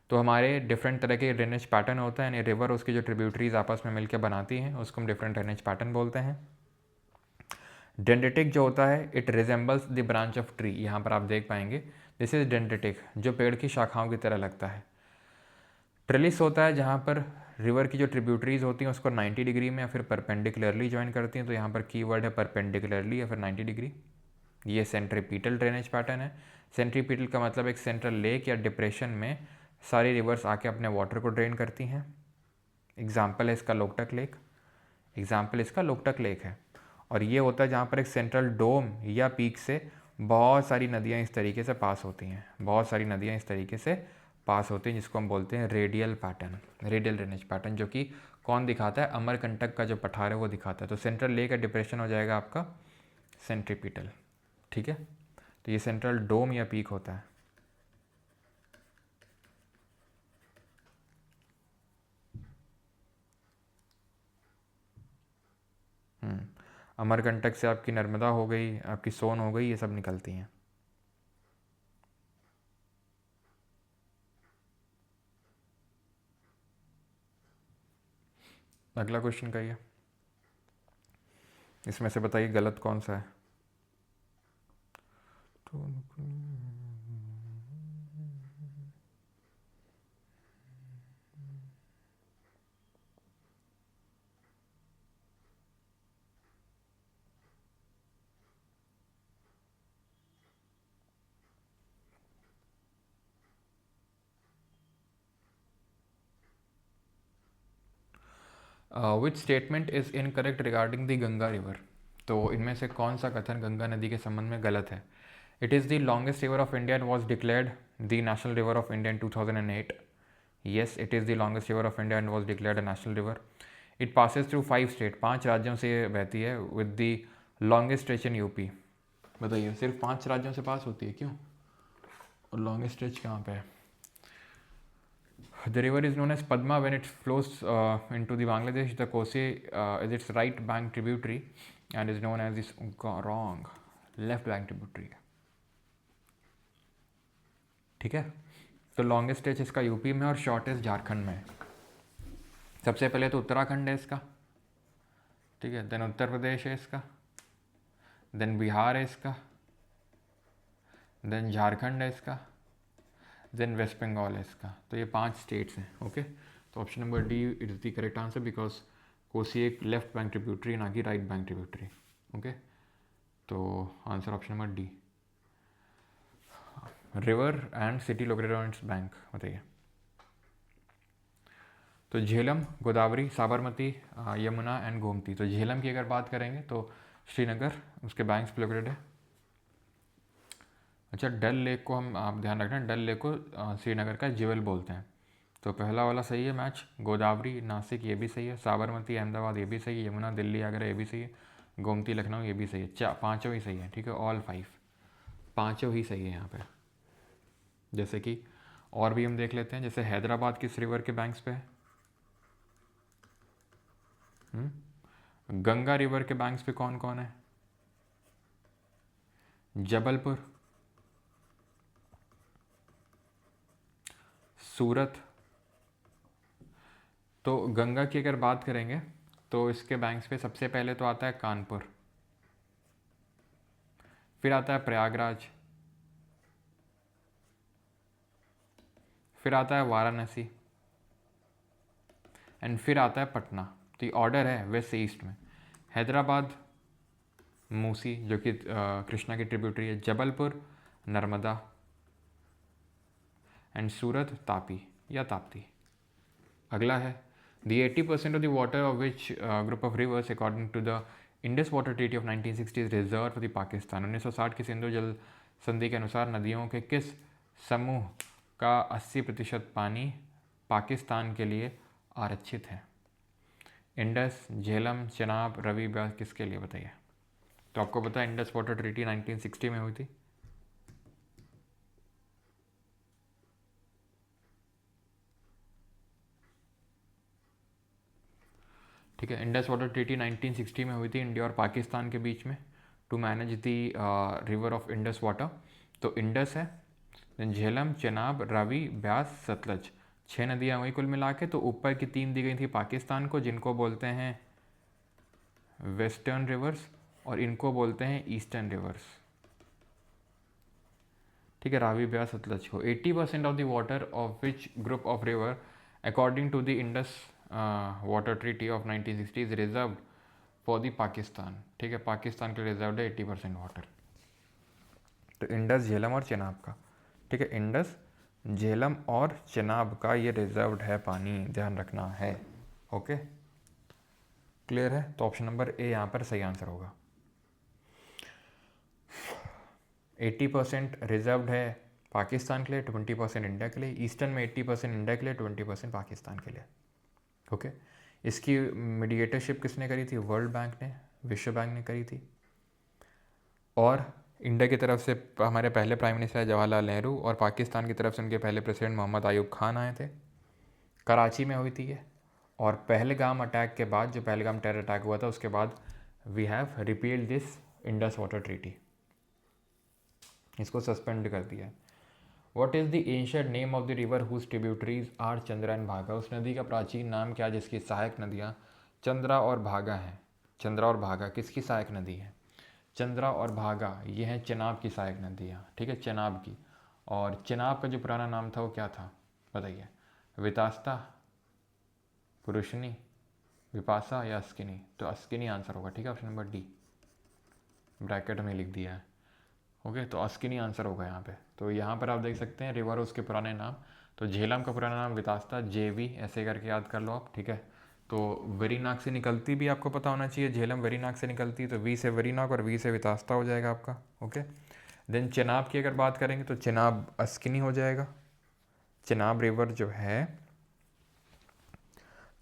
तो हमारे डिफरेंट तरह के ड्रेनेज पैटर्न होता है, यानी रिवर उसकी जो ट्रिब्यूटरीज आपस में मिलकर बनाती हैं उसको हम डिफरेंट ड्रेनेज पैटर्न बोलते हैं। डेंड्रिटिक जो होता है, it resembles the branch of tree, यहाँ पर आप देख पाएंगे दिस इज डेंड्रिटिक, जो पेड़ की शाखाओं की तरह लगता है। ट्रेलिस होता है जहाँ पर रिवर की जो ट्रिब्यूटरीज होती हैं उसको 90 डिग्री में या फिर परपेंडिकुलरली ज्वाइन करती हैं, तो यहाँ पर कीवर्ड है परपेंडिकुलरली या फिर 90 डिग्री। ये सेंट्रीपीटल ड्रेनेज पैटर्न है। सेंट्रीपीटल का मतलब एक सेंट्रल लेक या डिप्रेशन में सारी रिवर्स आके अपने वाटर को ड्रेन करती हैं। एग्जाम्पल है इसका लोकटक लेक, एग्जाम्पल इसका लोकटक लेक है। और ये होता है जहाँ पर एक सेंट्रल डोम या पीक से बहुत सारी नदियाँ इस तरीके से पास होती हैं, बहुत सारी नदियाँ इस तरीके से पास होती हैं, जिसको हम बोलते हैं radial pattern, radial drainage pattern, जो कि कौन दिखाता है, अमरकंटक का जो पठार है वो दिखाता है। तो सेंट्रल लेक का डिप्रेशन हो जाएगा आपका सेंट्रीपीटल, ठीक है। तो ये सेंट्रल डोम या पीक होता है। अमरकंटक से आपकी नर्मदा हो गई, आपकी सोन हो गई, ये सब निकलती हैं। अगला क्वेश्चन का ये, इसमें से बताइए गलत कौन सा है। Which statement is incorrect regarding the Ganga river. तो इनमें से कौन सा कथन गंगा नदी के संबंध में गलत है। It is the longest river of India and was declared the national river of India in 2008। Yes, it is the longest river of India and was declared a national river. It Passage through 5 state, 5 राज्यों से ये बहती है, with the longest stretch in UP. बताइए, सिर्फ 5 राज्यों से पास होती है, क्यों, और लॉन्गेस्ट स्ट्रेच कहाँ पे है। The river is known as Padma when it flows into the Bangladesh. The Kosi is its right bank tributary and is known as this wrong left bank tributary. ठीक है, तो लॉन्गेस्ट स्ट्रेच इसका UP में और shortest Jharkhand में है। सबसे पहले तो उत्तराखंड है इसका, ठीक है, देन उत्तर प्रदेश है इसका, देन बिहार है इसका, देन झारखंड है इसका, देन वेस्ट बंगाल है इसका। तो ये 5 स्टेट्स हैं, ओके। तो option number D it is the correct answer, because Kosi एक लेफ्ट बैंक ट्रिब्यूटरी ना कि राइट बैंक ट्रिब्यूटरी, ओके। तो answer option number D. River and city located on it's bank, बताइए। तो झेलम, गोदावरी, साबरमती, यमुना एंड गोमती। तो झेलम की अगर बात करेंगे तो श्रीनगर उसके बैंक्स पे लोकेटेड है। अच्छा, डल लेक को हम, आप ध्यान रखना, डल लेक को श्रीनगर का ज्वेल बोलते हैं। तो पहला वाला सही है मैच, गोदावरी नासिक ये भी सही है, साबरमती अहमदाबाद ये भी सही है, यमुना दिल्ली आगरा ये भी सही है, गोमती लखनऊ ये भी सही है। 5 ही सही है, ठीक है, ऑल 5। पांचों ही सही है यहाँ पे। जैसे कि और भी हम देख लेते हैं, जैसे हैदराबाद किस रिवर के बैंक्स पे है? गंगा रिवर के बैंक्स पे कौन कौन है? जबलपुर, सूरत। तो गंगा की अगर बात करेंगे तो इसके बैंक्स पे सबसे पहले तो आता है कानपुर, फिर आता है प्रयागराज, फिर आता है वाराणसी, एंड फिर आता है पटना। तो ये ऑर्डर है वेस्ट से ईस्ट में। हैदराबाद मूसी जो कि कृष्णा की ट्रिब्यूटरी है, जबलपुर नर्मदा, एंड सूरत तापी या ताप्ती। अगला है the 80% of the water of which group of rivers according to the Indus water treaty of 1960 is reserve for the Pakistan. 1960 की सिंधु जल संधि के अनुसार नदियों के किस समूह का 80% पानी पाकिस्तान के लिए आरक्षित है? इंडस, झेलम, चेनाब, रवि, ब्यास, किसके लिए बताइए? तो आपको पता है इंडस वाटर ट्रीटी 1960 में हुई थी। ठीक है, इंडस वाटर ट्रीटी 1960 में हुई थी इंडिया और पाकिस्तान के बीच में, to manage the river of Indus water. तो इंडस है, देन झेलम, चेनाब, रावी, ब्यास, सतलज, 6 नदियाँ वही कुल मिला के। तो ऊपर की 3 दी गई थी पाकिस्तान को, जिनको बोलते हैं वेस्टर्न रिवर्स, और इनको बोलते हैं ईस्टर्न रिवर्स। ठीक है, रावी, ब्यास, सतलज को 80% of the water of which group of river according to the Indus water treaty of 1960 is reserve for the Pakistan. ठीक है, पाकिस्तान के लिए रिजर्व है 80% वाटर। तो इंडस, झेलम और चेनाब का, ठीक है, इंडस, झेलम और चेनाब का ये रिजर्व्ड है पानी, ध्यान रखना है। ओके, क्लियर है? तो ऑप्शन नंबर ए यहाँ पर सही आंसर होगा। 80% रिजर्व्ड है पाकिस्तान के लिए, 20% इंडिया के लिए। ईस्टर्न में 80% इंडिया के लिए, 20% पाकिस्तान के लिए। ओके, इसकी मीडिएटरशिप किसने करी थी? वर्ल्ड बैंक ने, विश्व बैंक ने करी थी। और इंडिया की तरफ से हमारे पहले प्राइम मिनिस्टर जवाहरलाल नेहरू, और पाकिस्तान की तरफ से उनके पहले प्रेसिडेंट मोहम्मद अयूब खान आए थे। कराची में हुई थी ये। और पहलगाम अटैक के बाद, जो पहलगाम टेरर अटैक हुआ था, उसके बाद we have repealed this Indus water treaty, इसको सस्पेंड कर दिया। What is the ancient name of the river whose tributaries are Chandra and Bhaga? उस नदी का प्राचीन नाम क्या जिसकी सहायक नदियाँ चंद्रा और भागा हैं? चंद्रा और भागा किसकी सहायक नदी है? चंद्रा और भागा ये हैं चेनाब की सहायक नदियाँ। ठीक है, चेनाब की। और चेनाब का जो पुराना नाम था वो क्या था बताइए? वितास्ता, पुरुषनी, विपासा या अस्किनी? तो अस्किनी आंसर होगा। ठीक है, ऑप्शन नंबर डी ब्रैकेट में लिख दिया है। ओके, तो अस्किनी आंसर होगा यहाँ पे। तो यहाँ पर आप देख सकते हैं रिवर उसके पुराने नाम। तो झेलम का पुराना नाम वितास्ता, जेवी ऐसे करके याद कर लो आप। ठीक है, तो वेरीनाग से निकलती भी आपको पता होना चाहिए, झेलम वेरीनाग से निकलती, तो वी से वेरीनाग और वी से वितास्ता हो जाएगा आपका। ओके, देन चेनाब की अगर बात करेंगे तो चेनाब अस्किनी हो जाएगा। चेनाब रिवर जो है,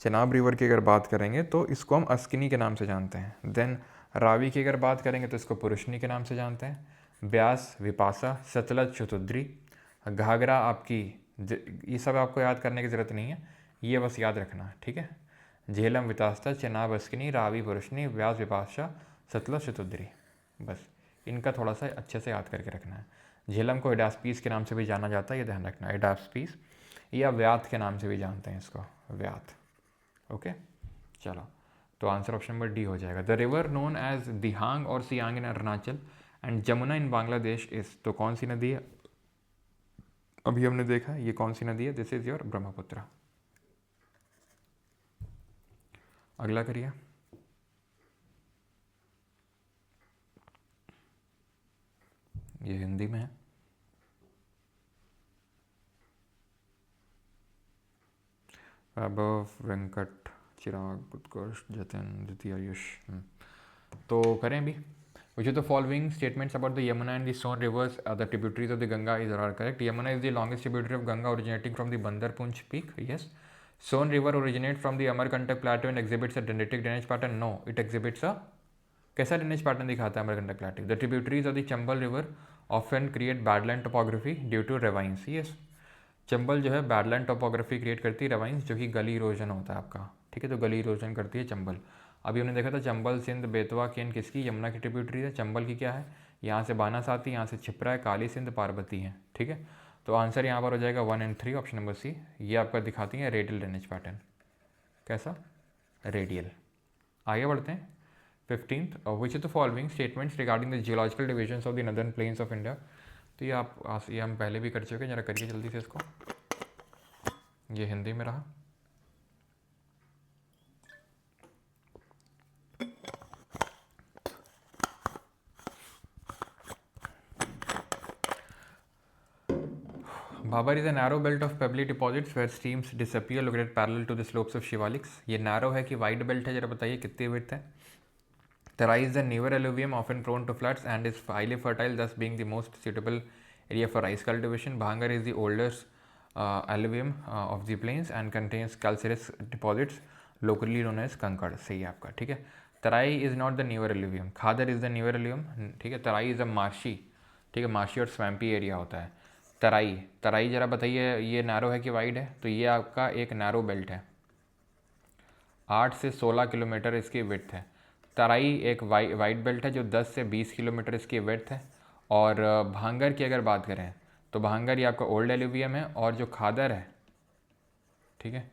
चेनाब रिवर की अगर बात करेंगे तो इसको हम अस्किनी के नाम से जानते हैं। देन रावी की अगर बात करेंगे तो इसको पुरुषनी के नाम से जानते हैं। ब्यास विपासा, सतलज चतुद्री, घाघरा आपकी, ये सब आपको याद करने की ज़रूरत नहीं है, ये बस याद रखना। ठीक है, झेलम वितास्ता, चेनाब अस्किनी, रावी पुरुषनी, व्यास विपाशा, सतलज चतुद्री, बस इनका थोड़ा सा अच्छे से याद करके रखना है। झेलम को एडास्पीस के नाम से भी जाना जाता है, ये ध्यान रखना, एडास्पीस, या व्यात के नाम से भी जानते हैं इसको, व्यात। ओके, चलो, तो आंसर ऑप्शन नंबर डी हो जाएगा। द रिवर नोन एज दिहांग और सियांग इन अरुणाचल एंड जमुना इन बांग्लादेश इस, तो कौन सी नदी है? अभी हमने देखा ये कौन सी नदी है, दिस इज योर ब्रह्मपुत्र। अगला करिए। ये हिंदी में है। वैभव, वेंकट, चिराग, उत्कर्ष, जतिन, द्वितीय, आयुष। तो करें भी। Which of the following statements about the Yamuna and the Son rivers are the tributaries of the Ganga is are correct? Yamuna is the longest tributary of Ganga originating from the Bandarpunch peak. Yes. Son river originates from the Amarkantak plateau and exhibits a dendritic drainage pattern. No, it exhibits a कैसा drainage pattern दिखाता है Amarkantak plateau? The tributaries of the Chambal river often create badland topography due to ravines. ये चंबल जो है badland topography create करती है, ravines जो कि गली इरोजन होता है आपका, ठीक है। तो गली इरोजन करती है चंबल। अभी हमने देखा था चंबल सिंध बेतवा केन किसकी, यमुना की ट्रिब्यूटरी है। चंबल की क्या है, यहाँ से बानासाती, यहाँ से छिपरा है, काली सिंध, पार्वती है, ठीक है। तो आंसर यहाँ पर हो जाएगा 1 एंड 3, ऑप्शन नंबर सी। ये आपका दिखाती है रेडियल ड्रेनेज पैटर्न। कैसा, रेडियल। आगे बढ़ते हैं 15th, which of the following statements regarding the geological divisions of the northern plains of India. तो ये हम पहले भी कर चुके हैं, जरा करिए जल्दी से इसको। ये हिंदी में रहा। Bhabar is a narrow belt of pebbly deposits where streams disappear located parallel to the slopes of Shivaliks. ये narrow है कि wide belt है, जरा बताइए कितनी width है। Tarai is the newer alluvium often prone to floods and is highly fertile, thus being the most suitable area for rice cultivation. Bhangar is the oldest alluvium of the plains and contains calcareous deposits locally known as कंकड़। सही है आपका, ठीक है। Terai is not the newer alluvium, Khadar is the newer alluvium, ठीक है। Terai is a marshy, ठीक है, मार्शी और स्वैम्पी एरिया होता है। तराई, तराई जरा बताइए ये नैरो है कि वाइड है। तो ये आपका एक नैरो बेल्ट है, 8 से 16 किलोमीटर इसकी विड्थ है। तराई एक वाइड बेल्ट है जो 10 से 20 किलोमीटर इसकी विड्थ है। और भांगर की अगर बात करें तो भांगर ये आपका ओल्ड एल्यूवियम है, और जो खादर है, ठीक है,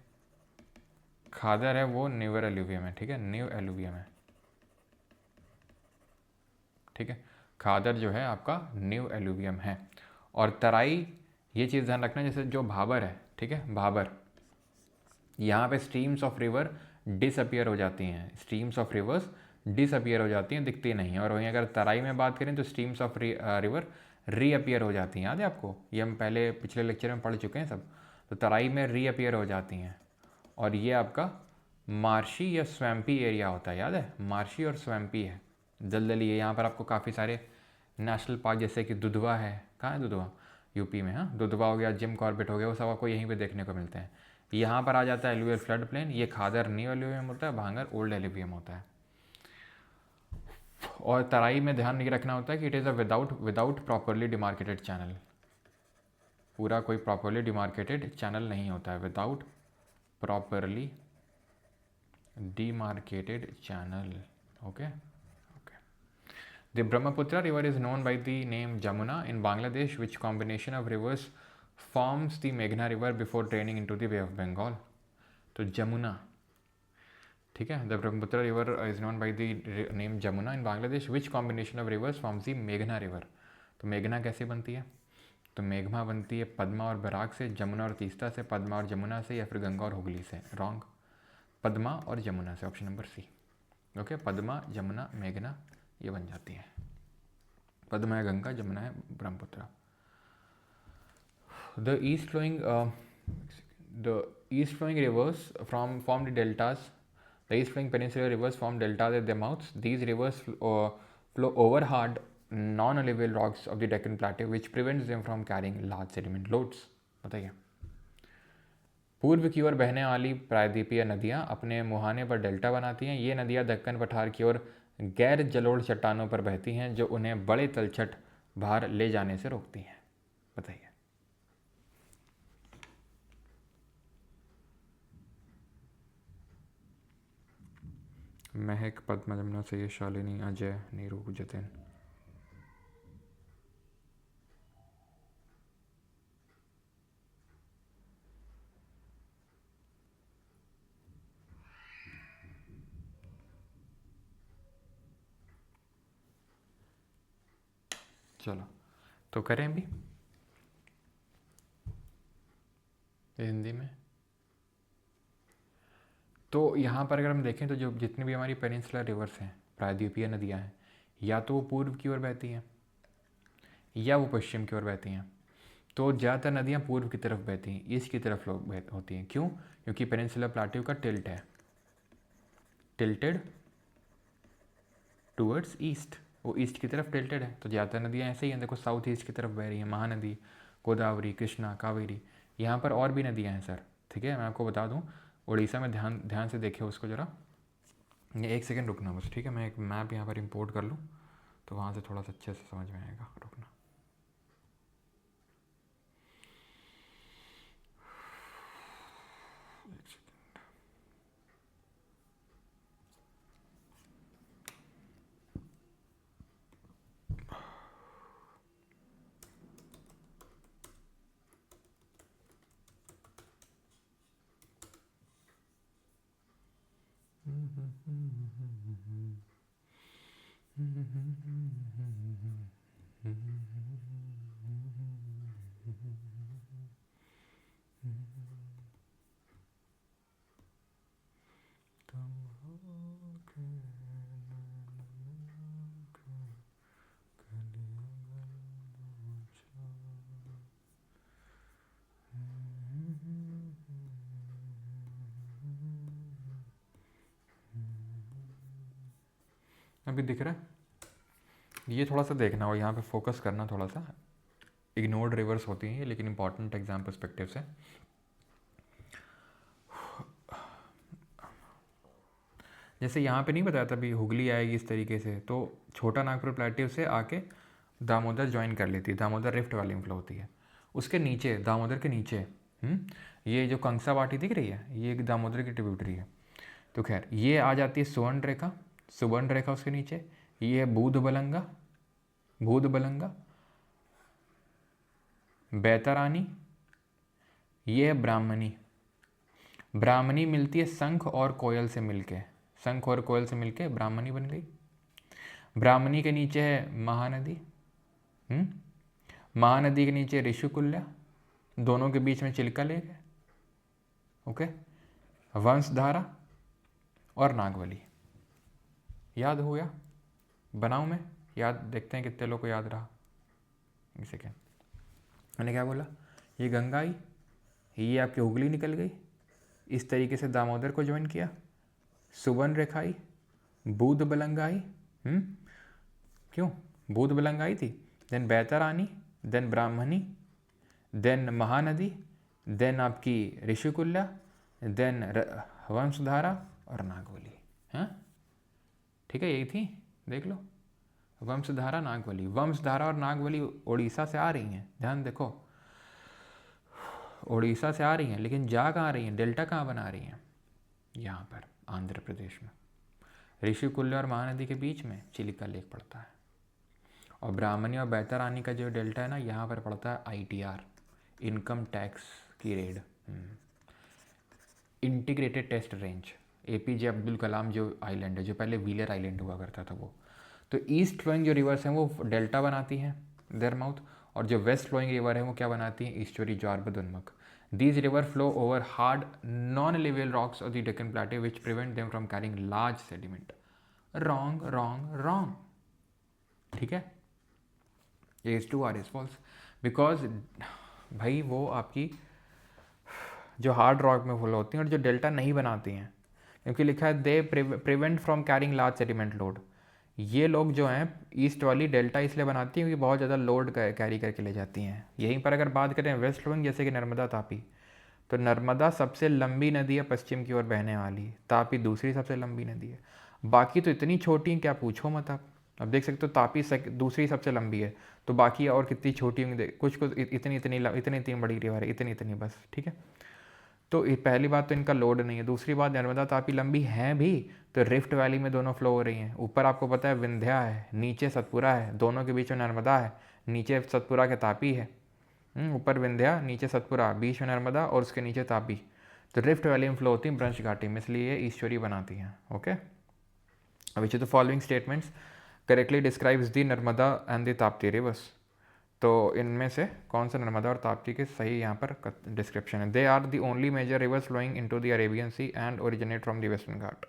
खादर है वो न्यूअर एल्यूवियम है, ठीक है, न्यू एल्यूवियम है, ठीक है। खादर जो है आपका न्यू एल्यूवियम है। और तराई, ये चीज़ ध्यान रखना, जैसे जो भाबर है, ठीक है, भाबर, यहाँ पे स्ट्रीम्स ऑफ रिवर डिसअपियर हो जाती हैं, स्ट्रीम्स ऑफ रिवर्स डिसअपियर हो जाती हैं, दिखती नहीं है। और वहीं अगर तराई में बात करें तो स्ट्रीम्स ऑफ रिवर रीअपियर हो जाती हैं। याद है आपको, ये हम पहले पिछले लेक्चर में पढ़ चुके हैं सब। तो तराई में रीअपियर हो जाती हैं। और ये आपका मार्शी या स्वैम्पी एरिया होता है, याद है, मार्शी और स्वैम्पी है, दलदली है। यहाँ पर आपको काफ़ी सारे नेशनल पार्क जैसे कि दुधवा है, कहाँ है दुधवा, यूपी में, हाँ, दुधवा हो गया, जिम कॉर्बेट हो गया, वो सब आपको यहीं पे देखने को मिलते हैं। यहाँ पर आ जाता है एलुवियल फ्लड प्लेन। ये खादर न्यू एलुवियम होता है, भांगर ओल्ड एलुवियम होता है। और तराई में ध्यान ये रखना होता है कि it is a without properly demarcated channel. पूरा कोई प्रॉपरली डिमार्केटेड चैनल नहीं होता है, without properly demarcated channel. Okay. The Brahmaputra river is known by the name Jamuna in Bangladesh, which combination of rivers forms the Meghna river before draining into the Bay of Bengal. तो जमुना, ठीक है, the Brahmaputra river is known by the name Jamuna in Bangladesh, which combination of rivers forms the मेघना river. तो मेघना कैसे बनती है, तो मेघमा बनती है पद्मा और बराक से, जमुना और तीस्ता से, पद्मा और जमुना से, या फिर गंगा और हुगली से। रॉन्ग, पद्मा और जमुना से, option number C. Okay, Padma, Jamuna, मेघना ये बन जाती है। पद्मा है गंगा, जमुना है Brahmaputra. The east flowing rivers form the deltas. The east flowing peninsular rivers form deltas at their mouths. These rivers flow over hard non-alluvial rocks of the Deccan Plateau, which prevents them from carrying large sediment loads. बताइए, पूर्व की ओर बहने वाली प्रायद्वीपीय नदियाँ अपने मुहाने पर डेल्टा बनाती हैं। ये नदियाँ दक्कन पठार की ओर गैर जलोढ़ चट्टानों पर बहती हैं, जो उन्हें बड़े तलछट भार ले जाने से रोकती हैं। बताइए, महक, पद्मा, जमुना से, शालिनी, अजय, नीरू, जतिन। चलो तो करें भी हिंदी में। तो यहाँ पर अगर हम देखें तो जो जितनी भी हमारी पेनिनसुलर रिवर्स हैं, प्रायद्वीपीय नदियाँ हैं, या तो वो पूर्व की ओर बहती हैं या वो पश्चिम की ओर बहती हैं। तो ज़्यादातर नदियाँ पूर्व की तरफ बहती हैं, ईस्ट की तरफ होती हैं। क्यों? क्योंकि पेनिनसुलर प्लाट्यू का टिल्ट है, टिल्टेड टूवर्ड्स ईस्ट, वो ईस्ट की तरफ टिल्टेड है। तो ज़्यादातर नदियाँ ऐसे ही हैं, देखो साउथ ईस्ट की तरफ बह रही हैं, महानदी, गोदावरी, कृष्णा, कावेरी। यहाँ पर और भी नदियाँ हैं सर, ठीक है, मैं आपको बता दूँ। उड़ीसा में ध्यान से देखिए उसको ज़रा, ये 1 सेकेंड रुकना बस, ठीक है, मैं एक मैप यहाँ पर इंपोर्ट कर लूँ तो वहाँ से थोड़ा सा अच्छे से समझ में आएगा, रुकना। अभी दिख रहा है? ये थोड़ा सा देखना और यहाँ पे फोकस करना थोड़ा सा। इग्नोर्ड रिवर्स होती हैं लेकिन इंपॉर्टेंट एग्जाम पर्सपेक्टिव से। जैसे यहाँ पे नहीं बताया था अभी हुगली आएगी इस तरीके से, तो छोटा नागपुर प्लेटिव से आके दामोदर ज्वाइन कर लेती है, दामोदर रिफ्ट वैली में फ्लो होती है। उसके नीचे, दामोदर के नीचे ये जो कंसा वाटी दिख रही है, ये एक दामोदर की ट्रिब्यूटरी है। तो खैर ये आ जाती है सुवर्ण रेखा, सुवर्ण रेखा उसके नीचे ये है बूध बलंगा, बूध बलंगा, बैतरानी, ये है ब्राह्मणी। ब्राह्मणी मिलती है शंख और कोयल से मिलके, शंख और कोयल से मिलके ब्राह्मणी बन गई। ब्राह्मणी के नीचे है महानदी, महानदी के नीचे ऋषिकुल्या, दोनों के बीच में चिल्का लेक है। ओके, वंशधारा और नागवली। याद हो गया? बनाऊं मैं याद, देखते हैं कितने लोग को याद रहा। इसे क्या मैंने क्या बोला, ये गंगा आई, ये आपकी हुगली निकल गई, इस तरीके से दामोदर को ज्वाइन किया, सुवर्ण रेखा आई, बूध बलंगा आई। क्यों बूध बलंगा आई थी? देन बैतरानी, देन ब्राह्मणी, देन महानदी, देन आपकी ऋषिकुल्या, देन वंशधारा और नागवली। हाँ ठीक है, यही थी, देख लो। वंशधारा, नागवली, वंशधारा और नागवली उड़ीसा से आ रही हैं, ध्यान देखो, उड़ीसा से आ रही हैं, लेकिन जा कहाँ रही हैं, डेल्टा कहाँ बना रही हैं? यहाँ पर आंध्र प्रदेश में, ऋषिकुल्या और महानदी के बीच में चिलिका लेक पड़ता है। और ब्राह्मणी और बैतरानी का जो डेल्टा है ना, यहाँ पर पड़ता है ITR, इनकम टैक्स की raid, integrated test range, APJ Abdul Kalam जो आइलैंड है, जो पहले व्हीलर आइलैंड हुआ करता था वो। तो ईस्ट फ्लोइंग जो रिवर्स हैं वो डेल्टा बनाती हैं, देयर माउथ, और जो वेस्ट फ्लोइंग रिवर है वो क्या बनाती हैं, ईस्टरी ज्वार उन्मुख। These river flow over hard non-alluvial rocks of the Deccan Plateau which prevent them from carrying large sediment. Wrong, wrong, wrong. ठीक है, ये is true or is false? Because भाई वो आपकी जो हार्ड रॉक में फॉलो होती हैं और जो डेल्टा नहीं बनाती हैं, क्योंकि लिखा है they prevent from carrying large sediment load. ये लोग जो हैं ईस्ट वाली डेल्टा इसलिए बनाती हैं क्योंकि बहुत ज़्यादा लोड कैरी करके ले जाती हैं। यहीं पर अगर बात करें वेस्ट फ्लोइंग, जैसे कि नर्मदा, तापी, तो नर्मदा सबसे लंबी नदी है पश्चिम की ओर बहने वाली, तापी दूसरी सबसे लंबी नदी है। बाकी तो इतनी छोटी हैं क्या पूछो मत आप। अब देख सकते हो तापी दूसरी सबसे लंबी है, तो बाकी और कितनी छोटी होंगी, कुछ कुछ इतनी इतनी इतनी इतनी बड़ी रिवर है, इतनी इतनी बस, ठीक है। तो पहली बात तो इनका लोड नहीं है, दूसरी बात नर्मदा तापी लंबी हैं भी तो रिफ्ट वैली में दोनों फ्लो हो रही हैं। ऊपर आपको पता है विंध्या है, नीचे सतपुरा है, दोनों के बीच में नर्मदा है, नीचे सतपुरा के तापी है। ऊपर विंध्या, नीचे सतपुरा, बीच में नर्मदा और उसके नीचे तापी। तो रिफ्ट वैली में फ्लो होती है ब्रंश घाटी में, इसलिए ये ईश्वरी बनाती हैं। Okay, which the following statements correctly describes the Narmada and the Tapti reverse. तो इनमें से कौन सा नर्मदा और ताप्ती के सही यहाँ पर डिस्क्रिप्शन है? They are the only major rivers flowing into the Arabian sea and originate from the western Ghat.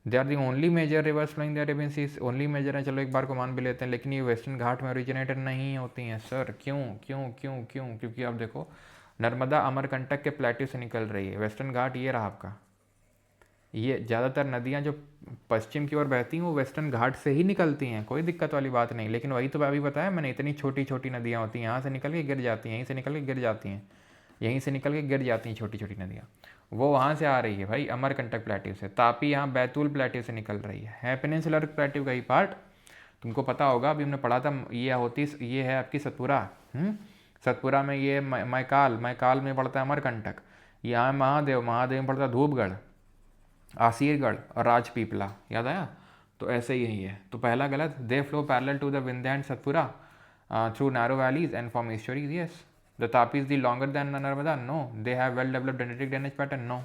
They are the only major rivers flowing the Arabian sea, only major है, चलो एक बार को मान भी लेते हैं, लेकिन ये वेस्टर्न घाट में ओरिजिनेटेड नहीं होती हैं सर। क्यों क्यों क्यों क्यों? क्योंकि आप देखो नर्मदा अमरकंटक के प्लेट्यू से निकल रही है, वेस्टर्न घाट ये रहा आपका। ये ज़्यादातर नदियाँ जो पश्चिम की ओर बहती हैं वो वेस्टर्न घाट से ही निकलती हैं, कोई दिक्कत वाली बात नहीं। लेकिन वही तो अभी बताया मैंने, इतनी छोटी छोटी नदियाँ होती हैं, यहाँ से निकल के गिर जाती हैं, यहीं से निकल के गिर जाती हैं, यहीं से निकल के गिर जाती हैं छोटी छोटी नदियाँ, वो वहाँ से आ रही है भाई अमरकंटक प्लेट्यू से। तापी यहाँ बैतूल प्लेट्यू से निकल रही है पेनिनसुलर प्लेट्यू का ही पार्ट, तुमको पता होगा, अभी हमने पढ़ा था। ये है आपकी सतपुरा, सतपुरा में ये मैकाल में पड़ता है अमरकंटक, यहाँ महादेव में पड़ता है धूपगढ़, आसीरगढ़ और राजपीपला, याद आया? तो ऐसे ही यही है। तो पहला गलत, they flow parallel to the Vindhya and Satpura through narrow valleys and form estuaries, yes. The Tapi is the longer than Narmada, no. They have well developed dendritic drainage pattern, no.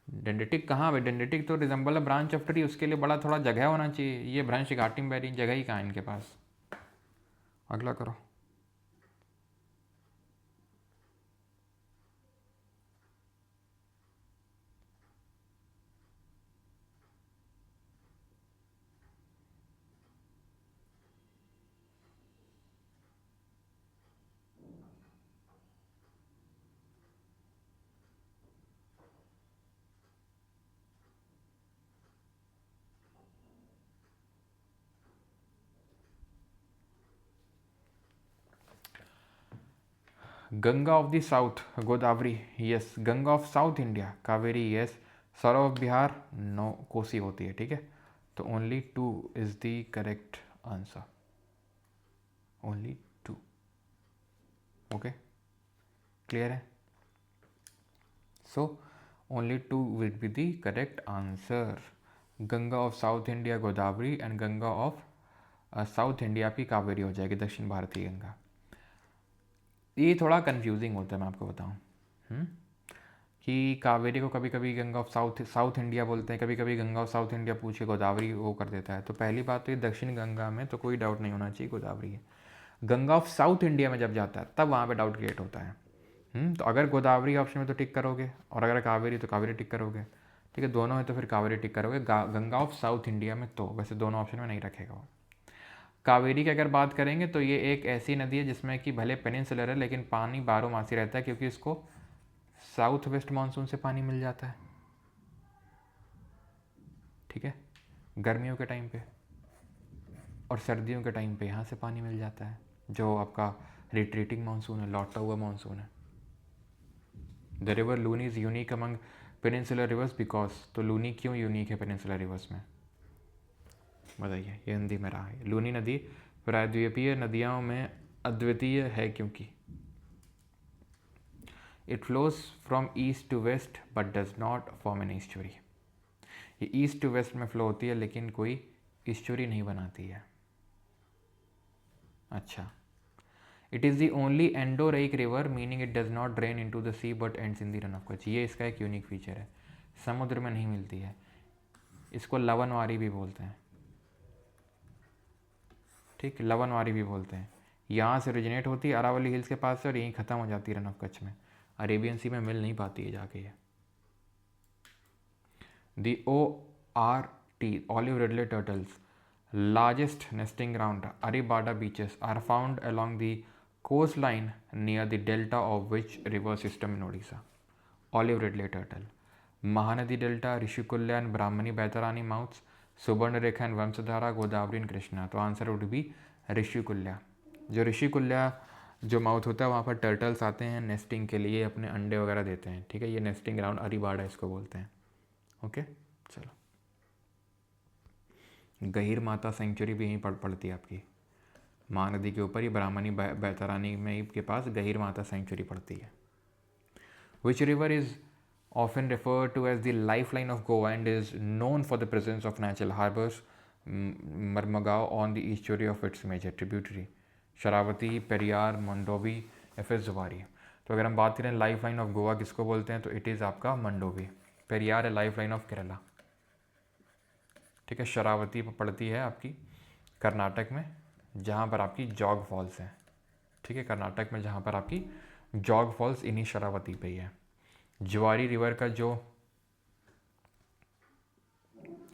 Dendritic कहाँ भाई, डेंडेटिक तो resemble a branch of tree, उसके लिए बड़ा थोड़ा जगह होना चाहिए। ये ब्रांच घाटी बैरी जगह ही कहाँ है इनके पास। अगला करो। Ganga of the south Godavari, yes. Ganga of south India Kaveri, yes. Sorrow of Bihar no, Kosi होती है, ठीक है। तो only 2 is the correct answer, only 2। Okay, clear है। So only 2 will be the correct answer. Ganga of south India Godavari and Ganga of south India की कावेरी हो जाएगी, दक्षिण भारतीय गंगा। ये थोड़ा कंफ्यूजिंग होता है, मैं आपको बताऊं। कि कावेरी को कभी कभी गंगा ऑफ साउथ इंडिया बोलते हैं, कभी कभी गंगा ऑफ साउथ इंडिया पूछ के गोदावरी वो कर देता है। तो पहली बात तो ये दक्षिण गंगा में तो कोई डाउट नहीं होना चाहिए, गोदावरी है। गंगा ऑफ साउथ इंडिया में जब जाता है तब वहाँ पे डाउट क्रिएट होता है। तो अगर गोदावरी ऑप्शन में तो टिक करोगे, और अगर कावेरी तो कावेरी टिक करोगे, ठीक है। दोनों है तो फिर कावेरी टिक करोगे। गंगा ऑफ साउथ इंडिया में तो वैसे दोनों ऑप्शन में नहीं रखेगा वो। कावेरी की अगर बात करेंगे तो ये एक ऐसी नदी है जिसमें कि भले पेनिनसुलर है लेकिन पानी बारह मासी रहता है, क्योंकि इसको साउथ वेस्ट मानसून से पानी मिल जाता है, ठीक है, गर्मियों के टाइम पे, और सर्दियों के टाइम पे यहाँ से पानी मिल जाता है, जो आपका रिट्रीटिंग मानसून है, लौटता हुआ मानसून है। The river Luni is unique among peninsular rivers because, तो लूनी क्यों यूनिक है पेनिनसुलर रिवर्स में, बताइए। ये हिंदी में रहा है। लूनी नदी प्रायद्वीपीय नदियों में अद्वितीय है क्योंकि it flows from east to west but does not form an estuary. ये ईस्ट टू वेस्ट में फ्लो होती है लेकिन कोई ईस्चुरी नहीं बनाती है। अच्छा, it is the only endorheic river meaning it does not drain in to the sea but ends in the Rann of Kutch. ये इसका एक यूनिक फीचर है, समुद्र में नहीं मिलती है। इसको लवणवारी भी बोलते हैं, ठीक, लवणवारी भी बोलते हैं। यहाँ से ओरिजिनेट होती है अरावली हिल्स के पास से और यहीं ख़त्म हो जाती है रन ऑफ कच्छ में। अरेबियन सी में मिल नहीं पाती है जाके ये। दी ORT olive ridley turtles largest nesting ground Aribada beaches are found along the coastline near the delta of which river system in Odisha? Olive ridley turtle, Mahanadi delta, Rishikuल्या and Brahmani Baitarani mouths, Subarnarekha and Vamsadhara, Godavari and Krishna। तो answer would be Rushikulya. जो ऋषिकुल्या जो mouth होता है वहाँ पर turtles आते हैं nesting के लिए, अपने अंडे वगैरह देते हैं, ठीक है। ये नेस्टिंग ग्राउंड अरीबाड़ा इसको बोलते हैं। ओके, चलो। गहीर माता सेंचुरी भी यहीं पड़ती है आपकी, महानदी के ऊपर ही, ब्राह्मणी बैतरानी में के पास गहीर माता सेंचुरी पड़ती है। विच river is often referred to as the lifeline of Goa and is known for the presence of natural harbors, Marmagao on the estuary of its major tributary, Sharavati, Periyar, Mandovi या फिर जुवारी। तो अगर हम बात करें लाइफ लाइन ऑफ गोवा किसको बोलते हैं, तो इट इज़ आपका मंडोवी। पेरियार है लाइफ लाइन ऑफ केरला, ठीक है। शरावती पड़ती है आपकी कर्नाटक में, जहाँ पर आपकी जॉग फॉल्स हैं, ठीक है। कर्नाटक में जहाँ पर आपकी जॉग फॉल्स इन्हीं शरावती पे ही है। जुआरी रिवर का जो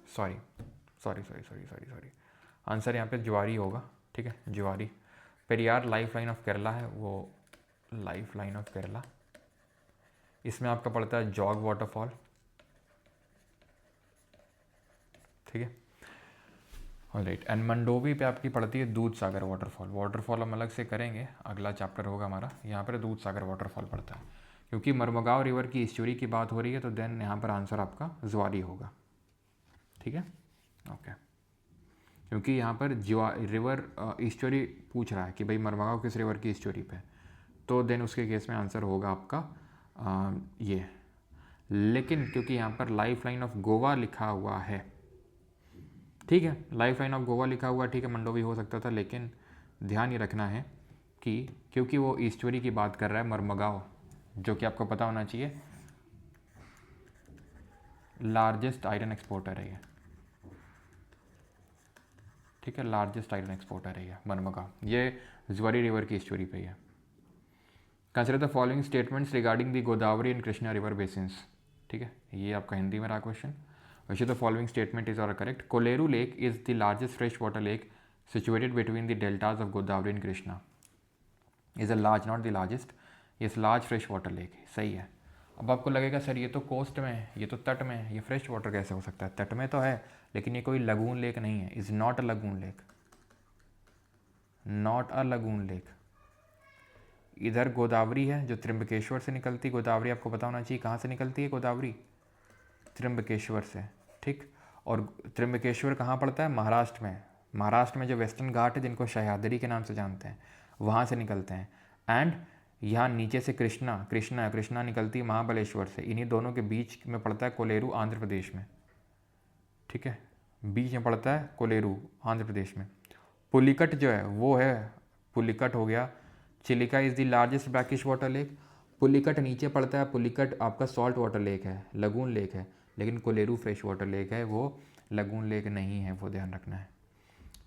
सॉरी आंसर यहाँ पे जुआरी होगा, ठीक है, जुआरी। Periyar life line of Kerala है, वो लाइफ लाइन ऑफ केरला, इसमें आपका पड़ता है जॉग वाटरफॉल, ठीक है। ऑलराइट, एंड मंडोवी पे आपकी पड़ती है दूध सागर वाटरफॉल हम अलग से करेंगे, अगला चैप्टर होगा हमारा। यहाँ पर दूध सागर वाटरफॉल पड़ता है, क्योंकि मरमगांव रिवर की ईस्चुरी की बात हो रही है, तो देन यहाँ पर आंसर आपका जुआरी होगा, ठीक है। ओके, क्योंकि यहाँ पर रिवर ईस्चुरी पूछ रहा है कि भाई मरमगांव किस रिवर की ईस्चुरी पे, तो देन उसके केस में आंसर होगा आपका ये। लेकिन क्योंकि यहाँ पर लाइफ लाइन ऑफ गोवा लिखा हुआ है, ठीक है, लाइफ लाइन ऑफ गोवा लिखा हुआ, ठीक है, मंडोवी हो सकता था, लेकिन ध्यान ये रखना है कि क्योंकि वो ईस्चुरी की बात कर रहा है मरमगांव, जो कि आपको पता होना चाहिए लार्जेस्ट आयरन एक्सपोर्टर है ये, ठीक है, लार्जेस्ट आयरन एक्सपोर्टर है ये बनमगा, ये ज्वारी रिवर की स्टोरी पे है। Consider the following statements regarding the Godavari and Krishna river basins, ठीक है, ये आपका हिंदी में रहा question. Which the following statement is or correct? Kolleru lake is the largest fresh water lake situated between the deltas of Godavari and Krishna. Is a large, not the largest, is large fresh water lake, सही है। अब आपको लगेगा sir ये तो coast में है, ये तो तट में है, ये फ्रेश वाटर कैसे हो सकता है? तट में तो है, लेकिन ये कोई लगून लेक नहीं है। Is not a lagoon lake, not a lagoon lake. इधर गोदावरी है जो त्र्यंबकेश्वर से निकलती, गोदावरी आपको पता होना चाहिए कहाँ से निकलती है गोदावरी, त्र्यंबकेश्वर से, ठीक। और त्र्यंबकेश्वर कहाँ पड़ता है? महाराष्ट्र में। महाराष्ट्र में जो वेस्टर्न घाट है जिनको सह्याद्री के नाम से जानते हैं, वहाँ से निकलते हैं। एंड यहाँ नीचे से कृष्णा निकलती है महाबलेश्वर से। इन्हीं दोनों के बीच में पड़ता है कोलेरू, आंध्र प्रदेश में, ठीक है, बीच में पड़ता है कोलेरू, आंध्र प्रदेश में। पुलिकट जो है वो है, पुलिकट हो गया, Chilika is the largest brackish water lake. Pulicat नीचे पड़ता है, पुलिकट आपका सॉल्ट वाटर लेक है, लगून लेक है, लेकिन कोलेरू फ्रेश वाटर लेक है, वो लगून लेक नहीं है, वो ध्यान रखना है,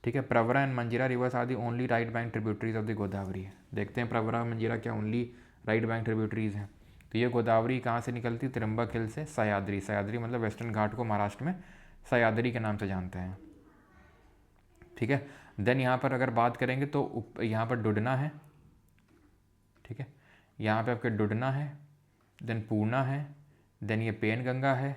ठीक है। Pravara and Manjira rivers are the only right bank tributaries of the Godavari. देखते हैं प्रवरा मंजीरा क्या ओनली राइट बैंक ट्रिब्यूटरीज हैं। तो ये गोदावरी कहाँ से निकलती? त्रिम्बक हिल से, सह्याद्री, सह्याद्री मतलब वेस्टर्न घाट को महाराष्ट्र में सह्याद्री के नाम से जानते हैं, ठीक है। देन यहाँ पर अगर बात करेंगे तो यहाँ पर डुडना है, ठीक है, यहाँ पे आपके डुडना है, देन पूर्णा है, देन ये पेन गंगा है,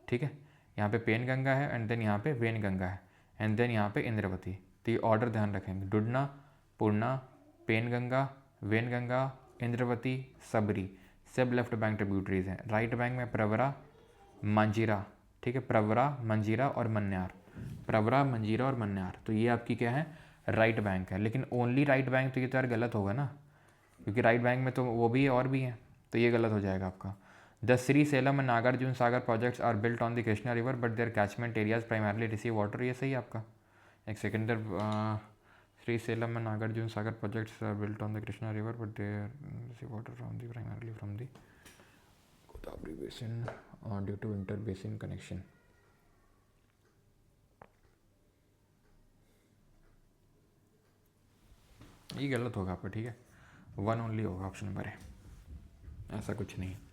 ठीक है, यहाँ पे पेन गंगा है, एंड देन यहाँ पे वेन गंगा है, एंड देन यहाँ पे इंद्रवती। तो ये ऑर्डर ध्यान रखेंगे, डुडना, पूर्णा, पेन गंगा, वेन गंगा, इंद्रवती, सबरी, सब लेफ्ट बैंक ट्रिब्यूटरीज हैं। राइट बैंक में प्रवरा, मंजीरा, ठीक है, प्रवरा, मंजीरा और मन्यार, प्रवरा, मंजीरा और मन्यार। तो ये आपकी क्या है? राइट बैंक है। लेकिन ओनली राइट बैंक तो ये तो यार गलत होगा ना, क्योंकि राइट बैंक में तो वो भी है और भी है, तो ये गलत हो जाएगा आपका। The Srisailam and Nagarjuna Sagar projects are built on the Krishna river but their catchment areas primarily receive water, ये सही है आपका। एक सेकेंडर, Srisailam and Nagarjuna Sagar projects are built on the Krishna river but their receive water from the primarily from the Godavari basin due to inter basin connection. ये गलत होगा आपका, ठीक है, वन ओनली होगा, ऑप्शन नंबर है, ऐसा कुछ नहीं है।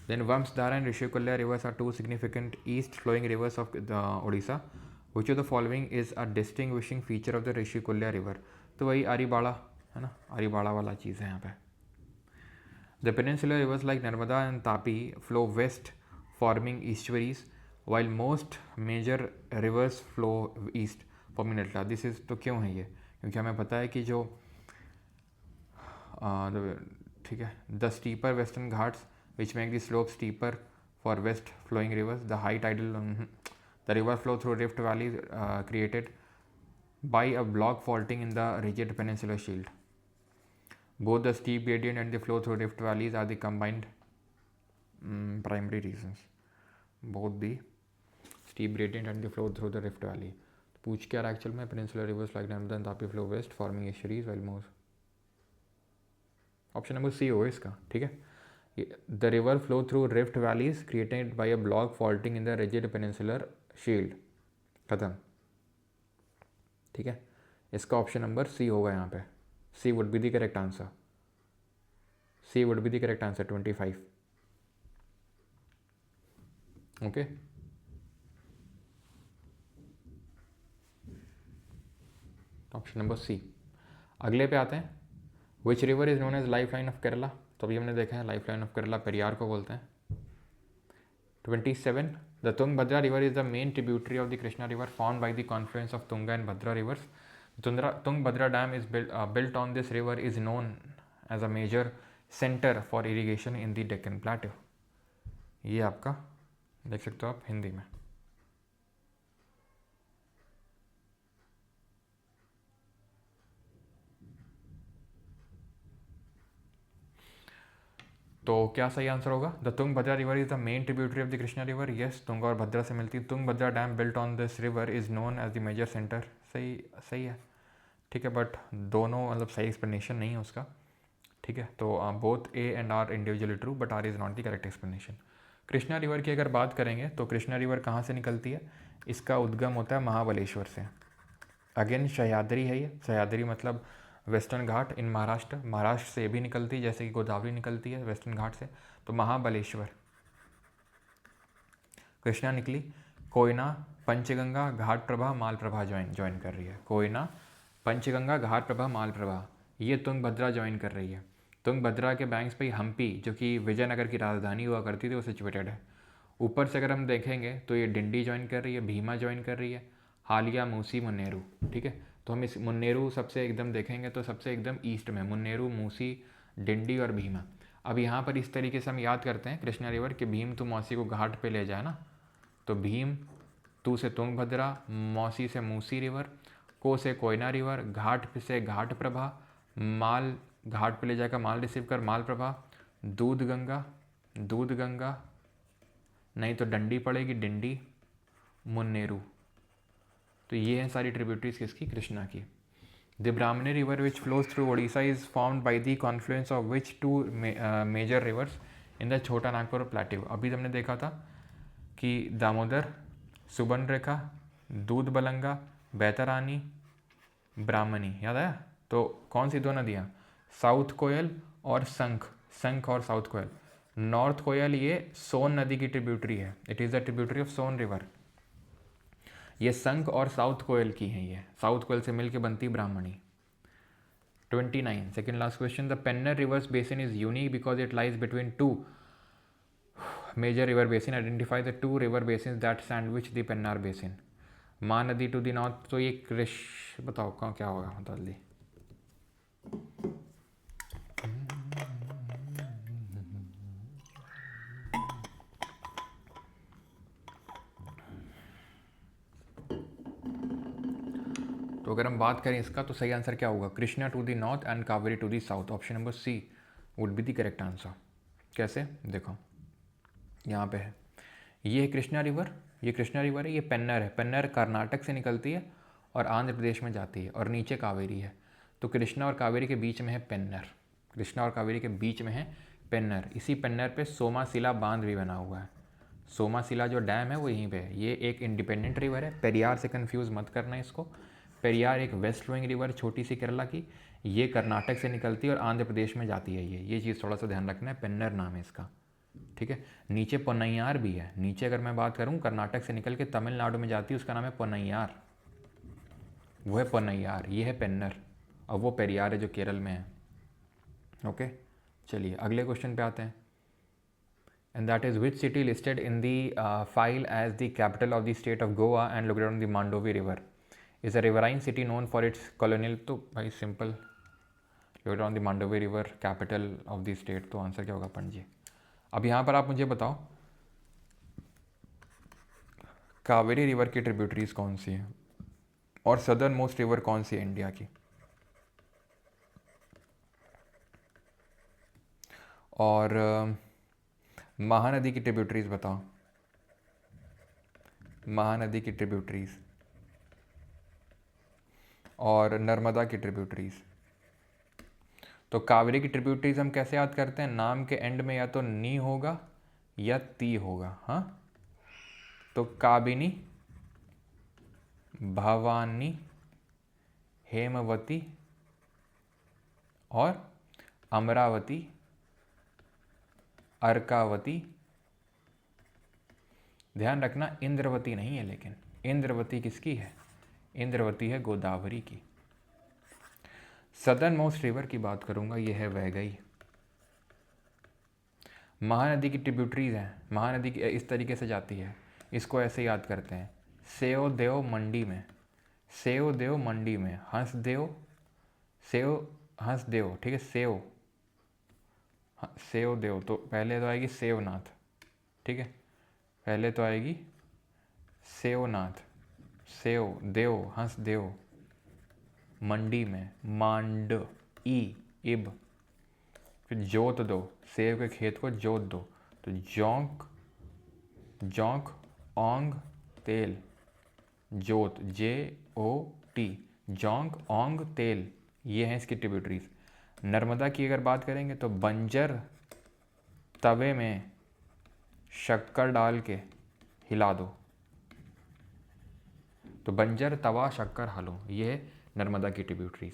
Then Vansadhara and Rushikulya rivers are two significant east flowing rivers of Odisha, which of the following is a distinguishing feature of the Rushikulya river? तो वही आरीबाड़ा है ना, आरीबाड़ा वाला चीज़ है यहाँ पे। The peninsular rivers like Narmada and Tapi flow west forming estuaries while most major rivers flow east forming delta. This is, तो क्यों है ये? क्योंकि हमें पता है कि जो ठीक है, the steeper western Ghats which make the slope steeper for west flowing rivers, the high tidal the river flow through rift valleys created by a block faulting in the rigid peninsular shield. Both the steep gradient and the flow through rift valleys are the combined primary reasons. Both the steep gradient and the flow through the rift valley. पूछ क्या रहा actual में? peninsular rivers like Narmada and Tapi flow west forming estuaries while most, option number C होगा इसका, ठीक है। The river flow through rift valleys created by a block faulting in the rigid peninsular shield, खत्म, ठीक है। इसका option number C होगा यहाँ पे, C would be the correct answer, C would be the correct answer 25, okay. Option number C. अगले पे आते हैं, which river is known as life line of Kerala? तो अभी हमने देखा है life line of Kerala Periyar को बोलते हैं। 27, the Tungabhadra river is the main tributary of the Krishna river found by the confluence of Tunga and Bhadra rivers. Tungabhadra dam is built on this river is known as a major center for irrigation in the Deccan Plateau. ये आपका देख सकते हो आप हिंदी में। तो क्या सही आंसर होगा? The Tungabhadra river is the main tributary of the Krishna river. Yes, Tunga और भद्रा से मिलती है। Tungabhadra dam built on this river is known as the major center. सही, सही है, ठीक है, बट दोनों मतलब सही एक्सप्लेनेशन नहीं है उसका, ठीक है। तो both A and R individually true but R is not the correct explanation. Krishna river की अगर बात करेंगे तो कृष्णा रिवर कहाँ से निकलती है? इसका उद्गम होता है महाबलेश्वर से। अगेन सह्याद्री है ये, सह्याद्री मतलब वेस्टर्न घाट इन महाराष्ट्र, महाराष्ट्र से भी निकलती है जैसे कि गोदावरी निकलती है वेस्टर्न घाट से। तो महाबलेश्वर कृष्णा निकली। कोयना, पंचगंगा, घाट प्रभा, मालप्रभा ज्वाइन कर रही है। कोयना, पंचगंगा, घाट प्रभा, मालप्रभा, ये तुंगभद्रा ज्वाइन कर रही है। तुंगभद्रा के बैंक्स पे हम्पी, जो कि विजयनगर की राजधानी हुआ करती थी, वो सिचुएटेड है। ऊपर से अगर हम देखेंगे तो ये डिंडी ज्वाइन कर रही है, भीमा ज्वाइन कर रही है, हालिया, मूसी, मुन्नेरू। ठीक है, तो हम इस मुन्नेरू सबसे एकदम देखेंगे तो सबसे एकदम ईस्ट में मुन्नेरू, मूसी, डिंडी और भीमा। अब यहाँ पर इस तरीके से हम याद करते हैं कृष्णा रिवर कि भीम तो मौसी को घाट पे ले जाए ना, तो भीम, तू से तुंगभद्रा, मौसी से मूसी रिवर, को से कोयना रिवर, घाट से घाट प्रभा, माल घाट पे ले जाकर माल रिसीव कर माल प्रभा, दूध गंगा, दूध गंगा नहीं तो डंडी पड़ेगी डिंडी, मुन्नेरू। तो ये हैं सारी ट्रिब्यूटरीज किसकी? कृष्णा की। The Brahmani river which flows through Odisha is formed by the confluence of which two major rivers in the Chota Nagpur plateau. अभी हमने देखा था कि दामोदर, सुबर्णरेखा, दूध बलंगा, बैतरानी, ब्राह्मणी, याद आया? तो कौन सी दो नदियाँ? साउथ कोयल और संख, संख और साउथ कोयल। नॉर्थ कोयल ये सोन नदी की ट्रिब्यूटरी है, it is the tributary of Son river. ये संख और साउथ कोयल की हैं, ये साउथ कोयल से मिलकर बनती Brahmani. 29 second last question. The Penner rivers basin is unique because it lies between two major river basin. Identify the two river basin that sandwich the Pennar basin. Mahanadi to the north, तो ये बताओ कहाँ क्या होगा, बता जल्दी। तो अगर हम बात करें इसका तो सही आंसर क्या होगा? Krishna to the north and Kaveri to the south. Option number C would be the correct answer. कैसे? देखो यहाँ पे है, ये है कृष्णा रिवर, ये कृष्णा रिवर है, ये पेन्नर है। पेन्नर कर्नाटक से निकलती है और आंध्र प्रदेश में जाती है, और नीचे कावेरी है। तो कृष्णा और कावेरी के बीच में है पेन्नर, कृष्णा और कावेरी के बीच में है पेन्नर। इसी पेन्नर पे सोमाशिला बांध भी बना हुआ है। सोमाशिला जो डैम है वो यहीं पे है। ये एक इंडिपेंडेंट रिवर है, पेरियार से कंफ्यूज मत करना इसको। पेरियार एक वेस्ट फ्लोइंग रिवर छोटी सी केरला की, ये कर्नाटक से निकलती है और आंध्र प्रदेश में जाती है। ये चीज़ थोड़ा सा ध्यान रखना है, पेन्नर नाम है इसका। ठीक है, नीचे पोन्नैयार भी है। नीचे अगर मैं बात करूँ कर्नाटक से निकल के तमिलनाडु में जाती है, उसका नाम है पोन्नैयार, वो है पोन्नैयार। ये है पेन्नर, और वो पेरियार है जो केरल में है। ओके, चलिए अगले क्वेश्चन पे आते हैं। And that is which city listed in the file as the capital of the state of Goa and located on the Mandovi river is a riverine city known for its colonial. तो भाई simple, located on the Mandovi river, capital of the state, तो answer क्या होगा? पणजी। अब यहाँ पर आप मुझे बताओ कावेरी रिवर की ट्रिब्यूटरीज कौन सी है और सदर्न मोस्ट रिवर कौन सी है इंडिया की? और महानदी की ट्रिब्यूटरीज बताओ, महानदी की ट्रिब्यूटरीज, और नर्मदा की ट्रिब्यूटरीज। तो कावेरी की ट्रिब्यूटरीज हम कैसे याद करते हैं? नाम के एंड में या तो नी होगा या ती होगा। हाँ, तो काबिनी, भवानी, हेमवती और अमरावती, अर्कावती। ध्यान रखना इंद्रवती नहीं है, लेकिन इंद्रवती किसकी है? इंद्रवती है गोदावरी की। सदर्न मोस्ट रिवर की बात करूंगा, ये है वैगई। महानदी की ट्रिब्यूटरीज हैं, महानदी की इस तरीके से जाती है, इसको ऐसे याद करते हैं। सेव देव मंडी में, सेव देव मंडी में, हंसदेव, सेव हंसदेव, ठीक है, सेव सेव देव, तो पहले तो आएगी सेवनाथ। ठीक है, पहले तो आएगी सेवनाथ, सेव देव हंसदेव, मंडी में मांड ई इब, फिर जोत दो, सेव के खेत को जोत दो, तो जौंक, जौंक, ओंग, तेल, जोत, JOT, जौंक, ओंग, तेल, ये हैं इसकी ट्रिब्यूटरीज। नर्मदा की अगर बात करेंगे तो बंजर तवे में शक्कर डाल के हिला दो, तो बंजर तवा शक्कर हालो, ये है नर्मदा की ट्रिब्यूटरीज।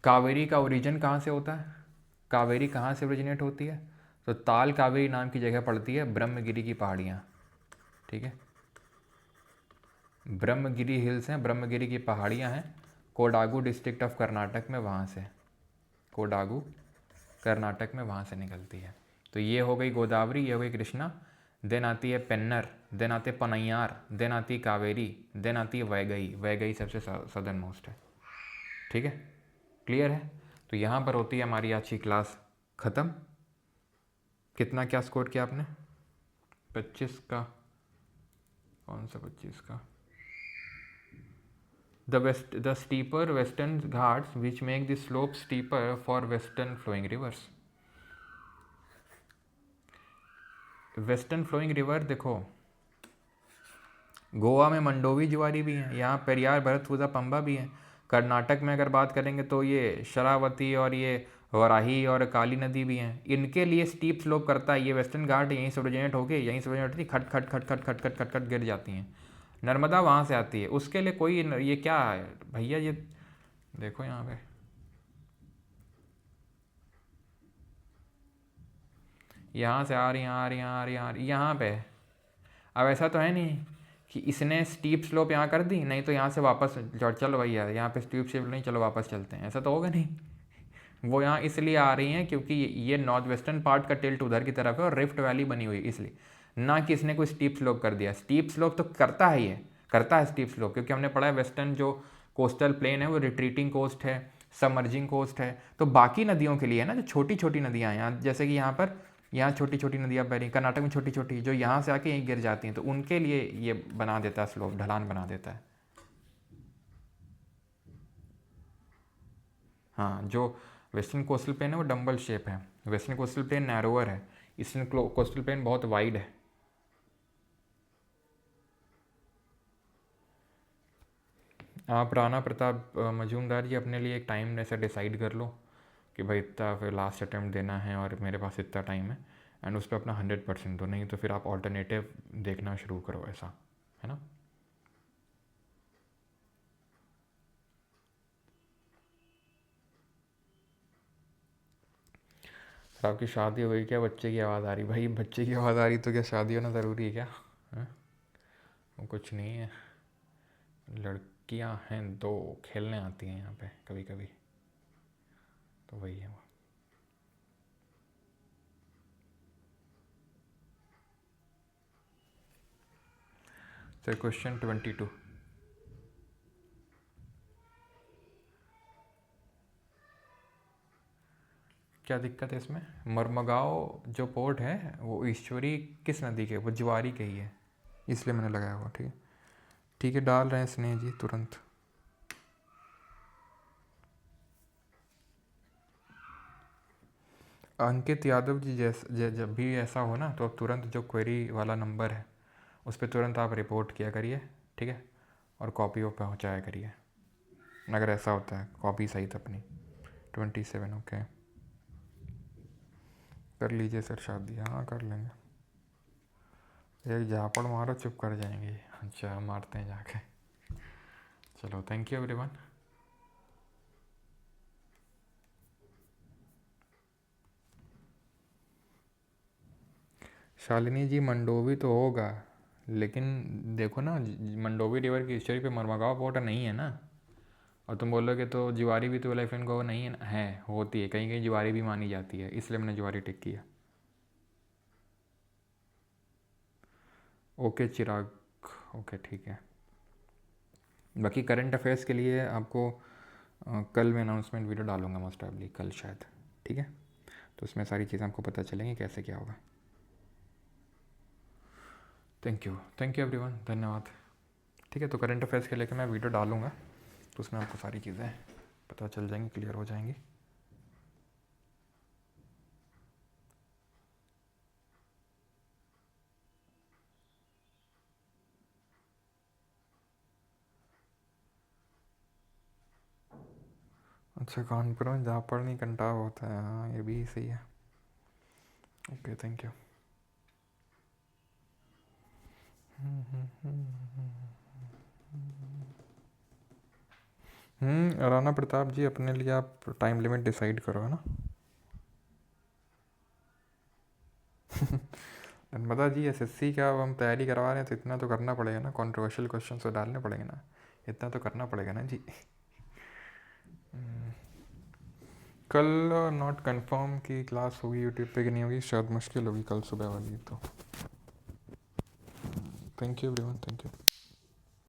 कावेरी का ओरिजिन कहाँ से होता है, कावेरी कहाँ से ओरिजिनेट होती है, तो ताल कावेरी नाम की जगह पड़ती है, ब्रह्मगिरी की पहाड़ियाँ, ठीक है, ब्रह्मगिरी हिल्स हैं, ब्रह्मगिरी की पहाड़ियाँ हैं, कोडागू डिस्ट्रिक्ट ऑफ कर्नाटक में, वहाँ से, कोडागू कर्नाटक में वहाँ से निकलती है। तो ये हो गई गोदावरी, ये हो गई कृष्णा, देन आती है पेन्नर, देन आते पनैयार, देन आती है कावेरी, देन आती है वैगई, वैगई सबसे सदर्न मोस्ट है, ठीक है, क्लियर है। तो यहाँ पर होती है हमारी आज की क्लास ख़त्म। कितना क्या स्कोर किया आपने, 25 का, कौन सा 25 का, the steeper western ghats which make the slope steeper for western flowing rivers। Western flowing river देखो, गोवा में मंडोवी ज्वारी भी है, यहाँ पेरियार भरतपुजा पंबा भी है। कर्नाटक में अगर बात करेंगे तो ये शरावती और ये वराही और काली नदी भी हैं, इनके लिए स्टीप स्लोप करता है। ये वेस्टर्न घाट यहीं से ओरिजिनेट होके यहीं से ओरिजिनेट होती, खट खट खट खट खट खट खट खट गिर जाती हैं। नर्मदा वहाँ से आती है, उसके लिए कोई ये क्या है भैया, ये देखो यहाँ पे यहाँ से आ रही आ रही आ रही आ रही यहाँ पे। अब ऐसा तो है नहीं कि इसने स्टीप स्लोप यहाँ कर दी, नहीं तो यहाँ से वापस चलो भैया यहाँ पे स्टीप स्लोप नहीं, चलो वापस चलते हैं, ऐसा तो होगा नहीं। वो यहाँ इसलिए आ रही हैं क्योंकि ये नॉर्थ वेस्टर्न पार्ट का टिल्ट उधर की तरफ है और रिफ्ट वैली बनी हुई है, इसलिए, ना कि इसने कोई स्टीप स्लोप कर दिया। स्टीप स्लोप तो करता है, ये करता है स्टीप स्लोप, क्योंकि हमने पढ़ा है वेस्टर्न जो कोस्टल प्लेन है वो रिट्रीटिंग कोस्ट है, सबमर्जिंग कोस्ट है। तो बाकी नदियों के लिए है ना, जो छोटी छोटी नदियाँ हैं यहाँ, जैसे कि यहाँ पर, यहाँ छोटी छोटी नदियाँ बह रही, कर्नाटक में छोटी छोटी, जो यहाँ से आके यहीं गिर जाती हैं, तो उनके लिए ये बना देता है स्लोप, ढलान बना देता है। हाँ, जो वेस्टर्न कोस्टल प्लेन है वो डम्बल शेप है, वेस्टर्न कोस्टल प्लेन नैरोअर है, ईस्टर्न कोस्टल प्लेन बहुत वाइड है। आप राणा प्रताप मजूमदार जी अपने लिए एक टाइम ऐसा डिसाइड कर लो कि भाई इतना फिर लास्ट अटैम्प्ट देना है और मेरे पास इतना टाइम है, एंड उस पर अपना 100% दो, नहीं तो फिर आप ऑल्टरनेटिव देखना शुरू करो, ऐसा है ना। सर आपकी शादी हो गई क्या, बच्चे की आवाज़ आ रही, भाई बच्चे की आवाज़ आ रही तो क्या शादी होना ज़रूरी है क्या, है? वो कुछ नहीं है, लड़कियां हैं दो, खेलने आती हैं यहाँ पे कभी कभी, तो वही है वो। सर क्वेश्चन 22, क्या दिक्कत है इसमें, मरमगांव जो पोर्ट है वो ईश्वरी किस नदी के, वो ज्वारी के ही है, इसलिए मैंने लगाया हुआ, ठीक है, ठीक है, डाल रहे हैं स्नेह जी तुरंत। अंकित यादव जी, जब भी ऐसा हो ना तो आप तुरंत जो क्वेरी वाला नंबर है उस पर तुरंत आप रिपोर्ट किया करिए, ठीक है, और कॉपी वो पहुँचाया करिए अगर ऐसा होता है, कॉपी सहित अपनी। 27, ओके, कर लीजिए सर शादी, हाँ कर लेंगे, एक झापड़ मारो चुप कर जाएंगे। अच्छा मारते हैं जाके, चलो थैंक यू एवरीवन। शालिनी जी मंडोवी तो होगा, लेकिन देखो ना मंडोवी रिवर की हिस्ट्री पे मरमगांव पोर्ट नहीं है ना, और तुम बोलोगे तो ज्वारी भी तो एलिफेंट को नहीं है ना, है, होती है, कहीं कहीं ज्वारी भी मानी जाती है, इसलिए मैंने ज्वारी टिक किया। ओके चिराग, ओके ठीक है। बाकी करंट अफेयर्स के लिए आपको कल मैं अनाउंसमेंट वीडियो डालूंगा मोस्ट प्रॉब्ली, कल शायद, ठीक है, तो उसमें सारी चीज़ें आपको पता चलेंगी कैसे क्या होगा। थैंक यू एवरीवन, धन्यवाद। ठीक है, तो करंट अफेयर्स के लेकर मैं वीडियो डालूंगा, तो उसमें आपको सारी चीज़ें पता चल जाएंगी, क्लियर हो जाएंगी। अच्छा, कानपुर में झापड़ नहीं कंटाव होता है, हाँ ये भी सही है, okay. Okay thank you. Rana Pratap ji, अपने लिए आप टाइम लिमिट डिसाइड करो, है ना। नर्मदा जी, एसएससी का अब हम तैयारी करवा रहे हैं तो इतना तो करना पड़ेगा ना, कंट्रोवर्शियल क्वेश्चन तो डालने पड़ेंगे ना, इतना तो करना पड़ेगा ना जी। कल नॉट कंफर्म की क्लास होगी यूट्यूब पे कि नहीं होगी, शायद मुश्किल होगी कल सुबह वाली। तो thank you everyone, thank you.